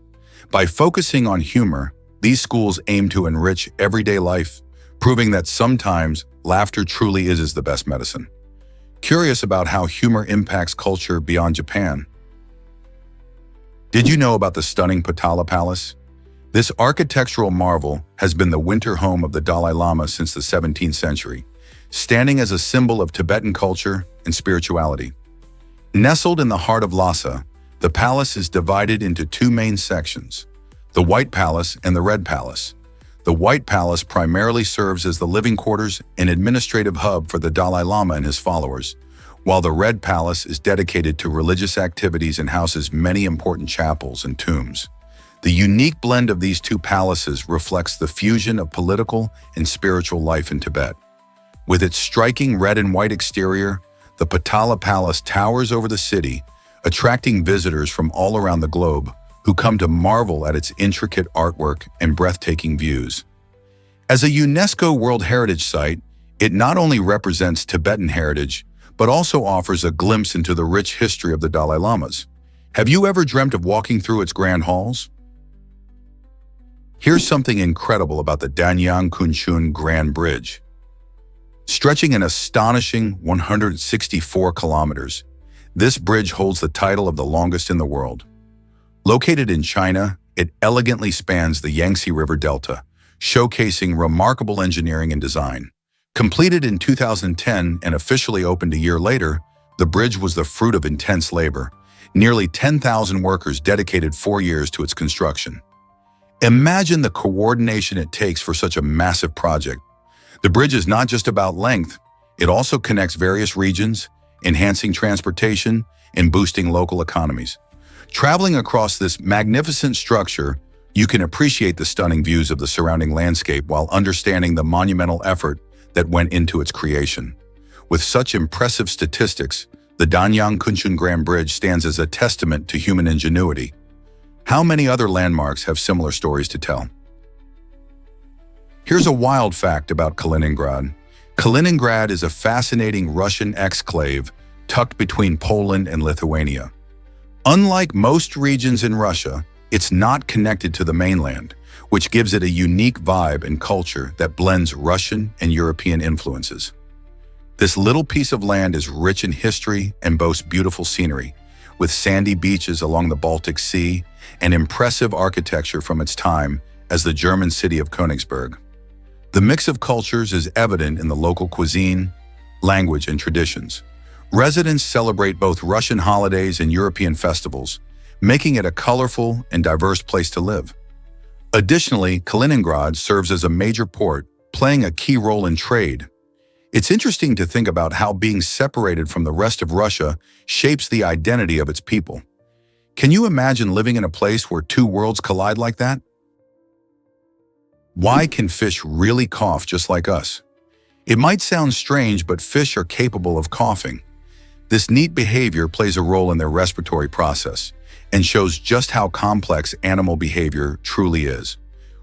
By focusing on humor, these schools aim to enrich everyday life, proving that sometimes laughter truly is the best medicine. Curious about how humor impacts culture beyond Japan? Did you know about the stunning Potala Palace? This architectural marvel has been the winter home of the Dalai Lama since the 17th century, standing as a symbol of Tibetan culture and spirituality. Nestled in the heart of Lhasa, the palace is divided into 2 main sections, the White Palace and the Red Palace. The White Palace primarily serves as the living quarters and administrative hub for the Dalai Lama and his followers, while the Red Palace is dedicated to religious activities and houses many important chapels and tombs. The unique blend of these 2 palaces reflects the fusion of political and spiritual life in Tibet. With its striking red and white exterior, the Potala Palace towers over the city, attracting visitors from all around the globe who come to marvel at its intricate artwork and breathtaking views. As a UNESCO World Heritage Site, it not only represents Tibetan heritage, but also offers a glimpse into the rich history of the Dalai Lamas. Have you ever dreamt of walking through its grand halls? Here's something incredible about the Danyang Kunchun Grand Bridge. Stretching an astonishing 164 kilometers, this bridge holds the title of the longest in the world. Located in China, it elegantly spans the Yangtze River Delta, showcasing remarkable engineering and design. Completed in 2010 and officially opened a year later, the bridge was the fruit of intense labor. Nearly 10,000 workers dedicated 4 years to its construction. Imagine the coordination it takes for such a massive project. The bridge is not just about length, it also connects various regions, enhancing transportation and boosting local economies. Traveling across this magnificent structure, you can appreciate the stunning views of the surrounding landscape while understanding the monumental effort that went into its creation. With such impressive statistics, the Danyang Kunchun Grand Bridge stands as a testament to human ingenuity. How many other landmarks have similar stories to tell? Here's a wild fact about Kaliningrad. Kaliningrad is a fascinating Russian exclave tucked between Poland and Lithuania. Unlike most regions in Russia, it's not connected to the mainland, which gives it a unique vibe and culture that blends Russian and European influences. This little piece of land is rich in history and boasts beautiful scenery, with sandy beaches along the Baltic Sea and impressive architecture from its time as the German city of Königsberg. The mix of cultures is evident in the local cuisine, language, and traditions. Residents celebrate both Russian holidays and European festivals, making it a colorful and diverse place to live. Additionally, Kaliningrad serves as a major port, playing a key role in trade. It's interesting to think about how being separated from the rest of Russia shapes the identity of its people. Can you imagine living in a place where two worlds collide like that? Why can fish really cough just like us? It might sound strange, but fish are capable of coughing. This neat behavior plays a role in their respiratory process and shows just how complex animal behavior truly is.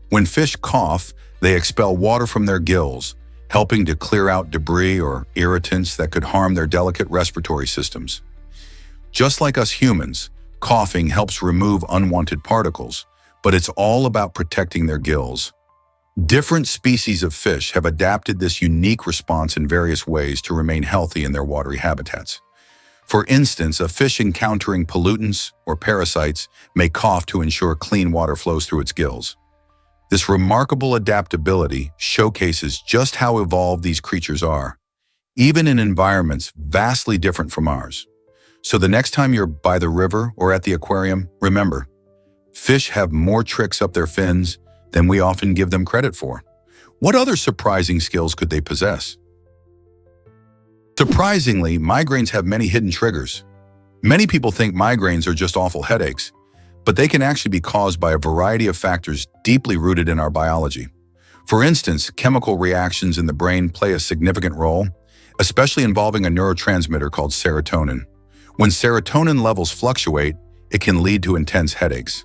When fish cough, they expel water from their gills, helping to clear out debris or irritants that could harm their delicate respiratory systems. Just like us humans, coughing helps remove unwanted particles, but it's all about protecting their gills. Different species of fish have adapted this unique response in various ways to remain healthy in their watery habitats. For instance, a fish encountering pollutants or parasites may cough to ensure clean water flows through its gills. This remarkable adaptability showcases just how evolved these creatures are, even in environments vastly different from ours. So the next time you're by the river or at the aquarium, remember, fish have more tricks up their fins than we often give them credit for. What other surprising skills could they possess? Surprisingly, migraines have many hidden triggers. Many people think migraines are just awful headaches, but they can actually be caused by a variety of factors deeply rooted in our biology. For instance, chemical reactions in the brain play a significant role, especially involving a neurotransmitter called serotonin. When serotonin levels fluctuate, it can lead to intense headaches.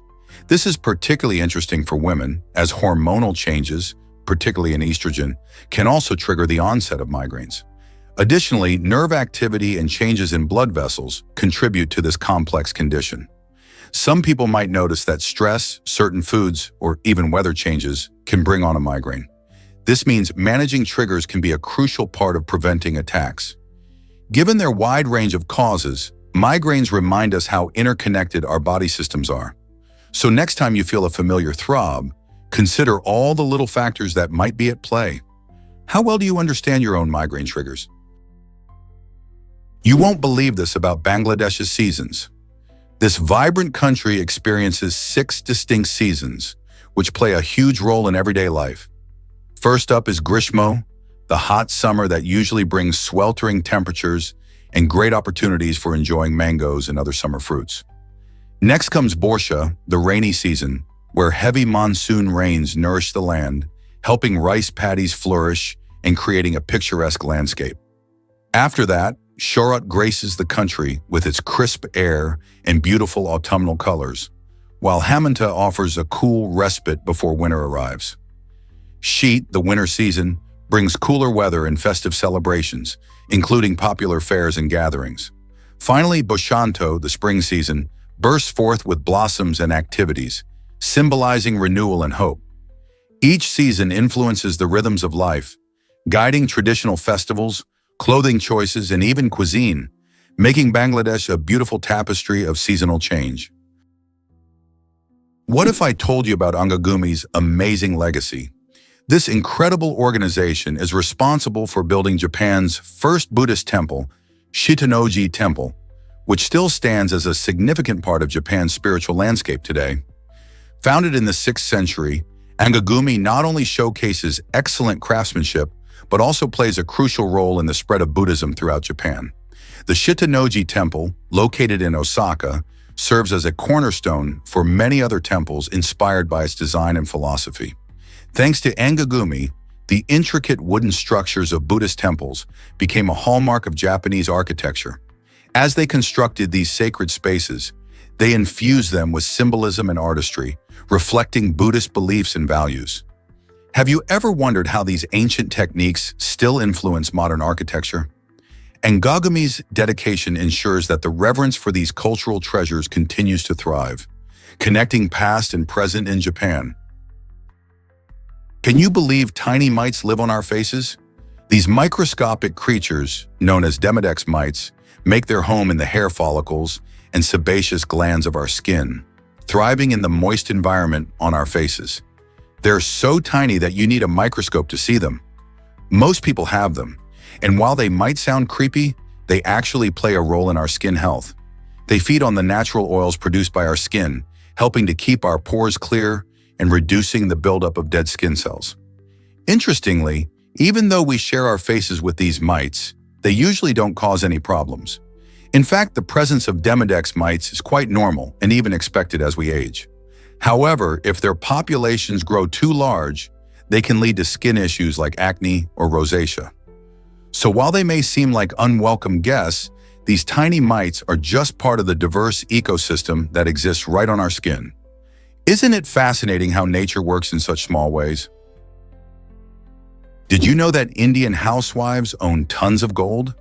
This is particularly interesting for women, as hormonal changes, particularly in estrogen, can also trigger the onset of migraines. Additionally, nerve activity and changes in blood vessels contribute to this complex condition. Some people might notice that stress, certain foods, or even weather changes can bring on a migraine. This means managing triggers can be a crucial part of preventing attacks. Given their wide range of causes, migraines remind us how interconnected our body systems are. So next time you feel a familiar throb, consider all the little factors that might be at play. How well do you understand your own migraine triggers? You won't believe this about Bangladesh's seasons. This vibrant country experiences 6 distinct seasons, which play a huge role in everyday life. First up is Grishmo, the hot summer that usually brings sweltering temperatures and great opportunities for enjoying mangoes and other summer fruits. Next comes Borsha, the rainy season, where heavy monsoon rains nourish the land, helping rice paddies flourish and creating a picturesque landscape. After that, Shorut graces the country with its crisp air and beautiful autumnal colors, while Hamanta offers a cool respite before winter arrives. Sheet, the winter season, brings cooler weather and festive celebrations, including popular fairs and gatherings. Finally, Boshanto, the spring season, bursts forth with blossoms and activities, symbolizing renewal and hope. Each season influences the rhythms of life, guiding traditional festivals, clothing choices, and even cuisine, making Bangladesh a beautiful tapestry of seasonal change. What if I told you about Angagumi's amazing legacy? This incredible organization is responsible for building Japan's first Buddhist temple, Shitanoji Temple, which still stands as a significant part of Japan's spiritual landscape today. Founded in the 6th century, Angagumi not only showcases excellent craftsmanship, but also plays a crucial role in the spread of Buddhism throughout Japan. The Shitanoji Temple, located in Osaka, serves as a cornerstone for many other temples inspired by its design and philosophy. Thanks to Angagumi, the intricate wooden structures of Buddhist temples became a hallmark of Japanese architecture. As they constructed these sacred spaces, they infused them with symbolism and artistry, reflecting Buddhist beliefs and values. Have you ever wondered how these ancient techniques still influence modern architecture? Angagumi's dedication ensures that the reverence for these cultural treasures continues to thrive, connecting past and present in Japan. Can you believe tiny mites live on our faces? These microscopic creatures, known as Demodex mites, make their home in the hair follicles and sebaceous glands of our skin, thriving in the moist environment on our faces. They're so tiny that you need a microscope to see them. Most people have them, and while they might sound creepy, they actually play a role in our skin health. They feed on the natural oils produced by our skin, helping to keep our pores clear and reducing the buildup of dead skin cells. Interestingly, even though we share our faces with these mites, they usually don't cause any problems. In fact, the presence of Demodex mites is quite normal and even expected as we age. However, if their populations grow too large, they can lead to skin issues like acne or rosacea. So while they may seem like unwelcome guests, these tiny mites are just part of the diverse ecosystem that exists right on our skin. Isn't it fascinating how nature works in such small ways? Did you know that Indian housewives own tons of gold?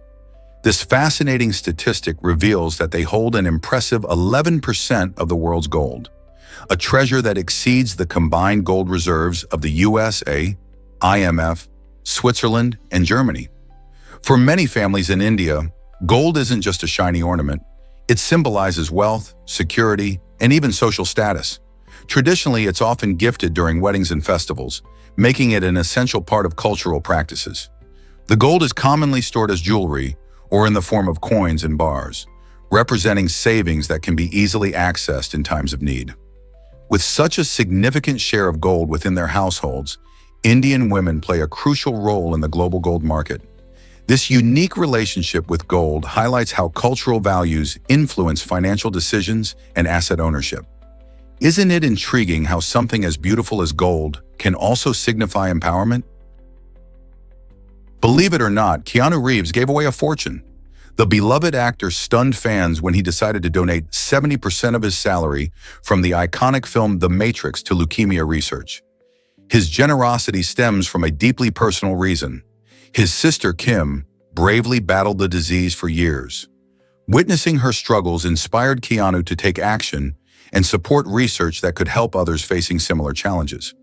This fascinating statistic reveals that they hold an impressive 11% of the world's gold, a treasure that exceeds the combined gold reserves of the USA, IMF, Switzerland, and Germany. For many families in India, gold isn't just a shiny ornament. It symbolizes wealth, security, and even social status. Traditionally, it's often gifted during weddings and festivals, making it an essential part of cultural practices. The gold is commonly stored as jewelry or in the form of coins and bars, representing savings that can be easily accessed in times of need. With such a significant share of gold within their households, Indian women play a crucial role in the global gold market. This unique relationship with gold highlights how cultural values influence financial decisions and asset ownership. Isn't it intriguing how something as beautiful as gold can also signify empowerment? Believe it or not, Keanu Reeves gave away a fortune. The beloved actor stunned fans when he decided to donate 70% of his salary from the iconic film The Matrix to leukemia research. His generosity stems from a deeply personal reason. His sister, Kim, bravely battled the disease for years. Witnessing her struggles inspired Keanu to take action and support research that could help others facing similar challenges.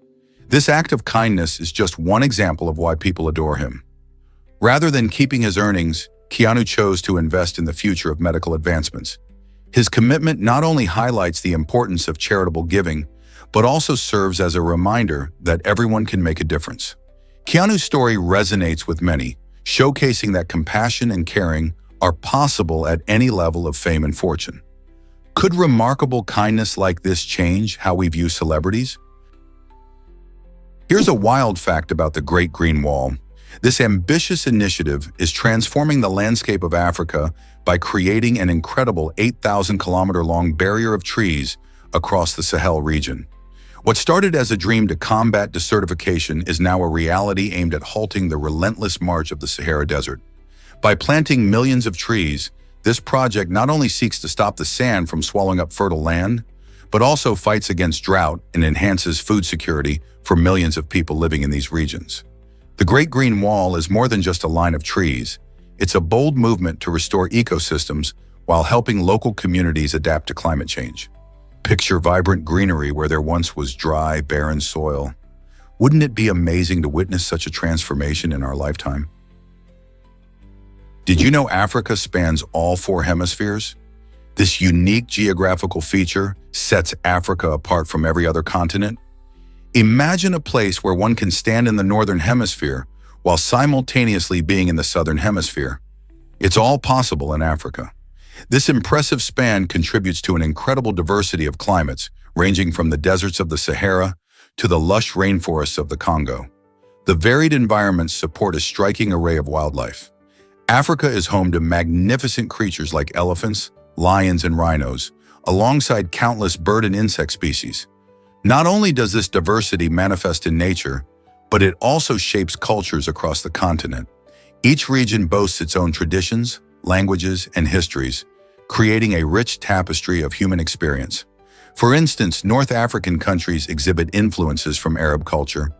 This act of kindness is just one example of why people adore him. Rather than keeping his earnings, Keanu chose to invest in the future of medical advancements. His commitment not only highlights the importance of charitable giving, but also serves as a reminder that everyone can make a difference. Keanu's story resonates with many, showcasing that compassion and caring are possible at any level of fame and fortune. Could remarkable kindness like this change how we view celebrities? Here's a wild fact about the Great Green Wall. This ambitious initiative is transforming the landscape of Africa by creating an incredible 8,000-kilometer-long barrier of trees across the Sahel region. What started as a dream to combat desertification is now a reality aimed at halting the relentless march of the Sahara Desert. By planting millions of trees, this project not only seeks to stop the sand from swallowing up fertile land, but also fights against drought and enhances food security for millions of people living in these regions. The Great Green Wall is more than just a line of trees. It's a bold movement to restore ecosystems while helping local communities adapt to climate change. Picture vibrant greenery where there once was dry, barren soil. Wouldn't it be amazing to witness such a transformation in our lifetime? Did you know Africa spans all four hemispheres? This unique geographical feature sets Africa apart from every other continent. Imagine a place where one can stand in the northern hemisphere while simultaneously being in the southern hemisphere. It's all possible in Africa. This impressive span contributes to an incredible diversity of climates, ranging from the deserts of the Sahara to the lush rainforests of the Congo. The varied environments support a striking array of wildlife. Africa is home to magnificent creatures like elephants, lions, and rhinos, alongside countless bird and insect species. Not only does this diversity manifest in nature, but it also shapes cultures across the continent. Each region boasts its own traditions, languages, and histories, creating a rich tapestry of human experience. For instance, North African countries exhibit influences from Arab culture,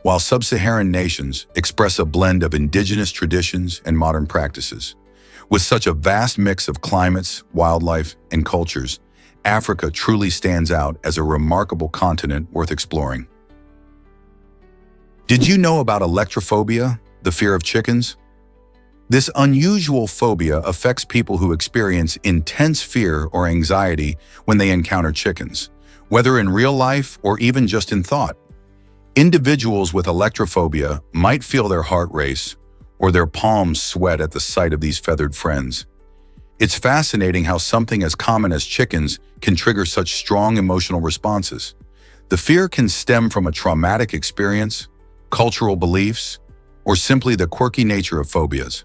while sub-Saharan nations express a blend of indigenous traditions and modern practices. With such a vast mix of climates, wildlife, and cultures, Africa truly stands out as a remarkable continent worth exploring. Did you know about electrophobia, the fear of chickens? This unusual phobia affects people who experience intense fear or anxiety when they encounter chickens, whether in real life or even just in thought. Individuals with electrophobia might feel their heart race or their palms sweat at the sight of these feathered friends. It's fascinating how something as common as chickens can trigger such strong emotional responses. The fear can stem from a traumatic experience, cultural beliefs, or simply the quirky nature of phobias.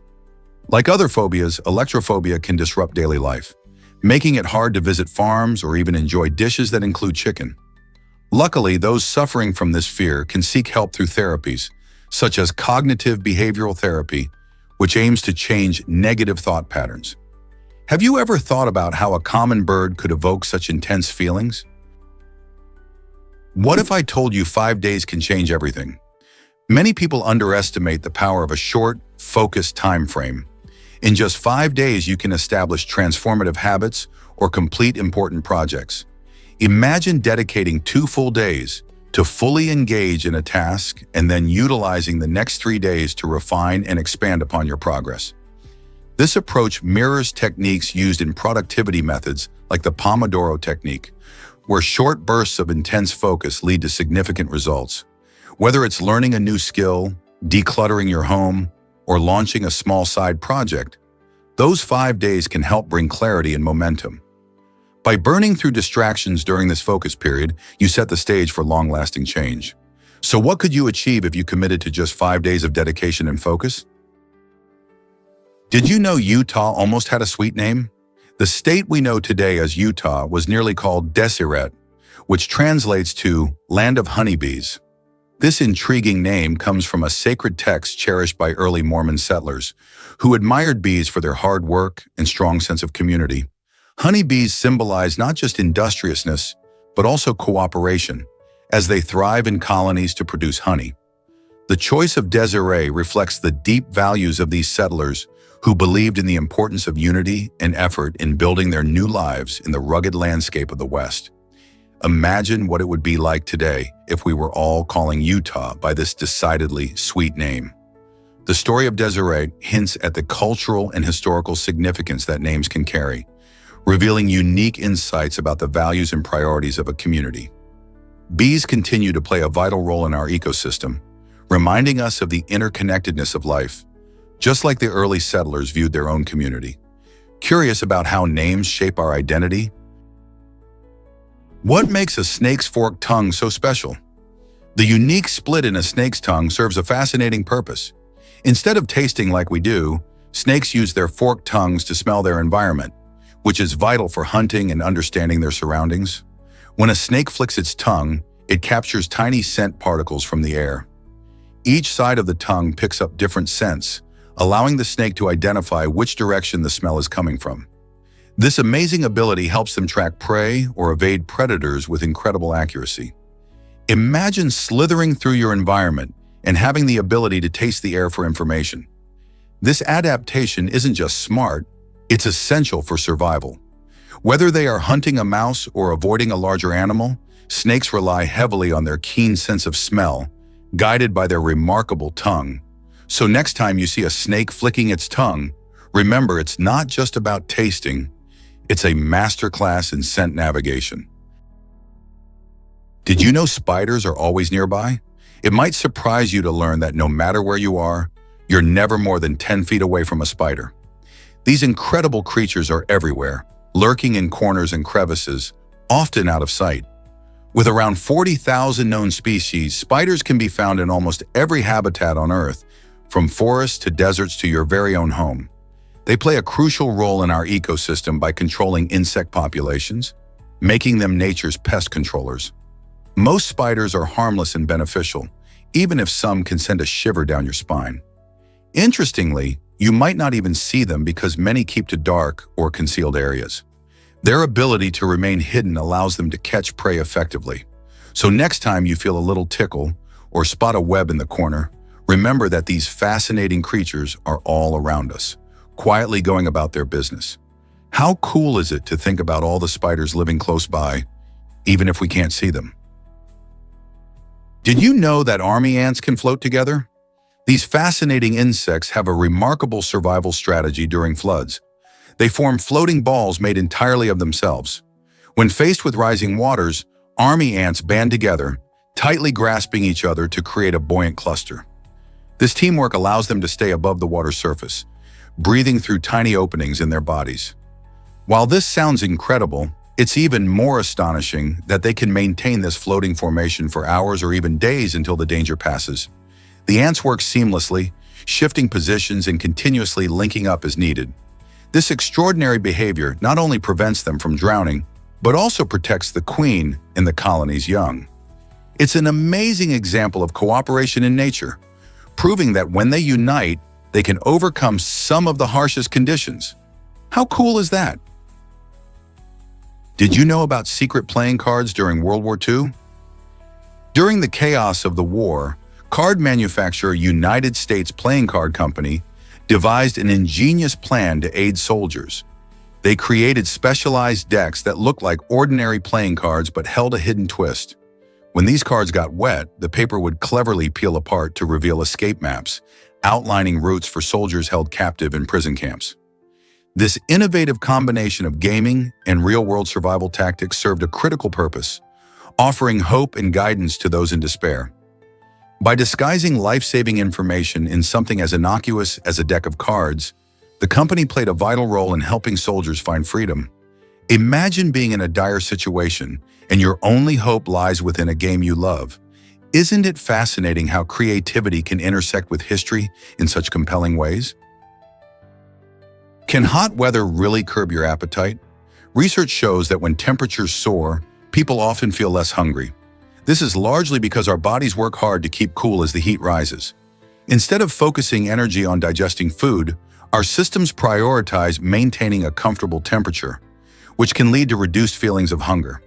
Like other phobias, electrophobia can disrupt daily life, making it hard to visit farms or even enjoy dishes that include chicken. Luckily, those suffering from this fear can seek help through therapies, such as cognitive behavioral therapy, which aims to change negative thought patterns. Have you ever thought about how a common bird could evoke such intense feelings? What if I told you 5 days can change everything? Many people underestimate the power of a short, focused time frame. In just 5 days, you can establish transformative habits or complete important projects. Imagine dedicating 2 full days to fully engage in a task and then utilizing the next 3 days to refine and expand upon your progress. This approach mirrors techniques used in productivity methods like the Pomodoro technique, where short bursts of intense focus lead to significant results. Whether it's learning a new skill, decluttering your home, or launching a small side project, those 5 days can help bring clarity and momentum. By burning through distractions during this focus period, you set the stage for long-lasting change. So what could you achieve if you committed to just 5 days of dedication and focus? Did you know Utah almost had a sweet name? The state we know today as Utah was nearly called Deseret, which translates to land of honeybees. This intriguing name comes from a sacred text cherished by early Mormon settlers, who admired bees for their hard work and strong sense of community. Honeybees symbolize not just industriousness, but also cooperation, as they thrive in colonies to produce honey. The choice of Deseret reflects the deep values of these settlers who believed in the importance of unity and effort in building their new lives in the rugged landscape of the West. Imagine what it would be like today if we were all calling Utah by this decidedly sweet name. The story of Deseret hints at the cultural and historical significance that names can carry, revealing unique insights about the values and priorities of a community. Bees continue to play a vital role in our ecosystem, reminding us of the interconnectedness of life, just like the early settlers viewed their own community. Curious about how names shape our identity? What makes a snake's forked tongue so special? The unique split in a snake's tongue serves a fascinating purpose. Instead of tasting like we do, snakes use their forked tongues to smell their environment, which is vital for hunting and understanding their surroundings. When a snake flicks its tongue, it captures tiny scent particles from the air. Each side of the tongue picks up different scents, allowing the snake to identify which direction the smell is coming from. This amazing ability helps them track prey or evade predators with incredible accuracy. Imagine slithering through your environment and having the ability to taste the air for information. This adaptation isn't just smart, it's essential for survival. Whether they are hunting a mouse or avoiding a larger animal, snakes rely heavily on their keen sense of smell, guided by their remarkable tongue. So next time you see a snake flicking its tongue, remember it's not just about tasting, it's a masterclass in scent navigation. Did you know spiders are always nearby? It might surprise you to learn that no matter where you are, you're never more than 10 feet away from a spider. These incredible creatures are everywhere, lurking in corners and crevices, often out of sight. With around 40,000 known species, spiders can be found in almost every habitat on Earth, from forests to deserts to your very own home. They play a crucial role in our ecosystem by controlling insect populations, making them nature's pest controllers. Most spiders are harmless and beneficial, even if some can send a shiver down your spine. Interestingly, you might not even see them because many keep to dark or concealed areas. Their ability to remain hidden allows them to catch prey effectively. So next time you feel a little tickle or spot a web in the corner, remember that these fascinating creatures are all around us, quietly going about their business. How cool is it to think about all the spiders living close by, even if we can't see them? Did you know that army ants can float together? These fascinating insects have a remarkable survival strategy during floods. They form floating balls made entirely of themselves. When faced with rising waters, army ants band together, tightly grasping each other to create a buoyant cluster. This teamwork allows them to stay above the water's surface, breathing through tiny openings in their bodies. While this sounds incredible, it's even more astonishing that they can maintain this floating formation for hours or even days until the danger passes. The ants work seamlessly, shifting positions and continuously linking up as needed. This extraordinary behavior not only prevents them from drowning, but also protects the queen and the colony's young. It's an amazing example of cooperation in nature, proving that when they unite, they can overcome some of the harshest conditions. How cool is that? Did you know about secret playing cards during World War II? During the chaos of the war, card manufacturer United States Playing Card Company devised an ingenious plan to aid soldiers. They created specialized decks that looked like ordinary playing cards but held a hidden twist. When these cards got wet, the paper would cleverly peel apart to reveal escape maps, outlining routes for soldiers held captive in prison camps. This innovative combination of gaming and real-world survival tactics served a critical purpose, offering hope and guidance to those in despair. By disguising life-saving information in something as innocuous as a deck of cards, the company played a vital role in helping soldiers find freedom. Imagine being in a dire situation and your only hope lies within a game you love. Isn't it fascinating how creativity can intersect with history in such compelling ways? Can hot weather really curb your appetite? Research shows that when temperatures soar, people often feel less hungry. This is largely because our bodies work hard to keep cool as the heat rises. Instead of focusing energy on digesting food, our systems prioritize maintaining a comfortable temperature, which can lead to reduced feelings of hunger.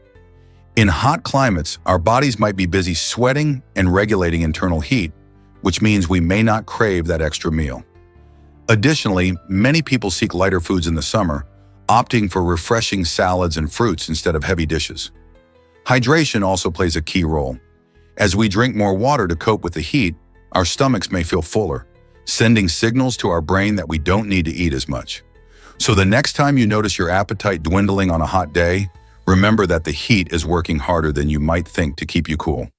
In hot climates, our bodies might be busy sweating and regulating internal heat, which means we may not crave that extra meal. Additionally, many people seek lighter foods in the summer, opting for refreshing salads and fruits instead of heavy dishes. Hydration also plays a key role. As we drink more water to cope with the heat, our stomachs may feel fuller, sending signals to our brain that we don't need to eat as much. So the next time you notice your appetite dwindling on a hot day, remember that the heat is working harder than you might think to keep you cool.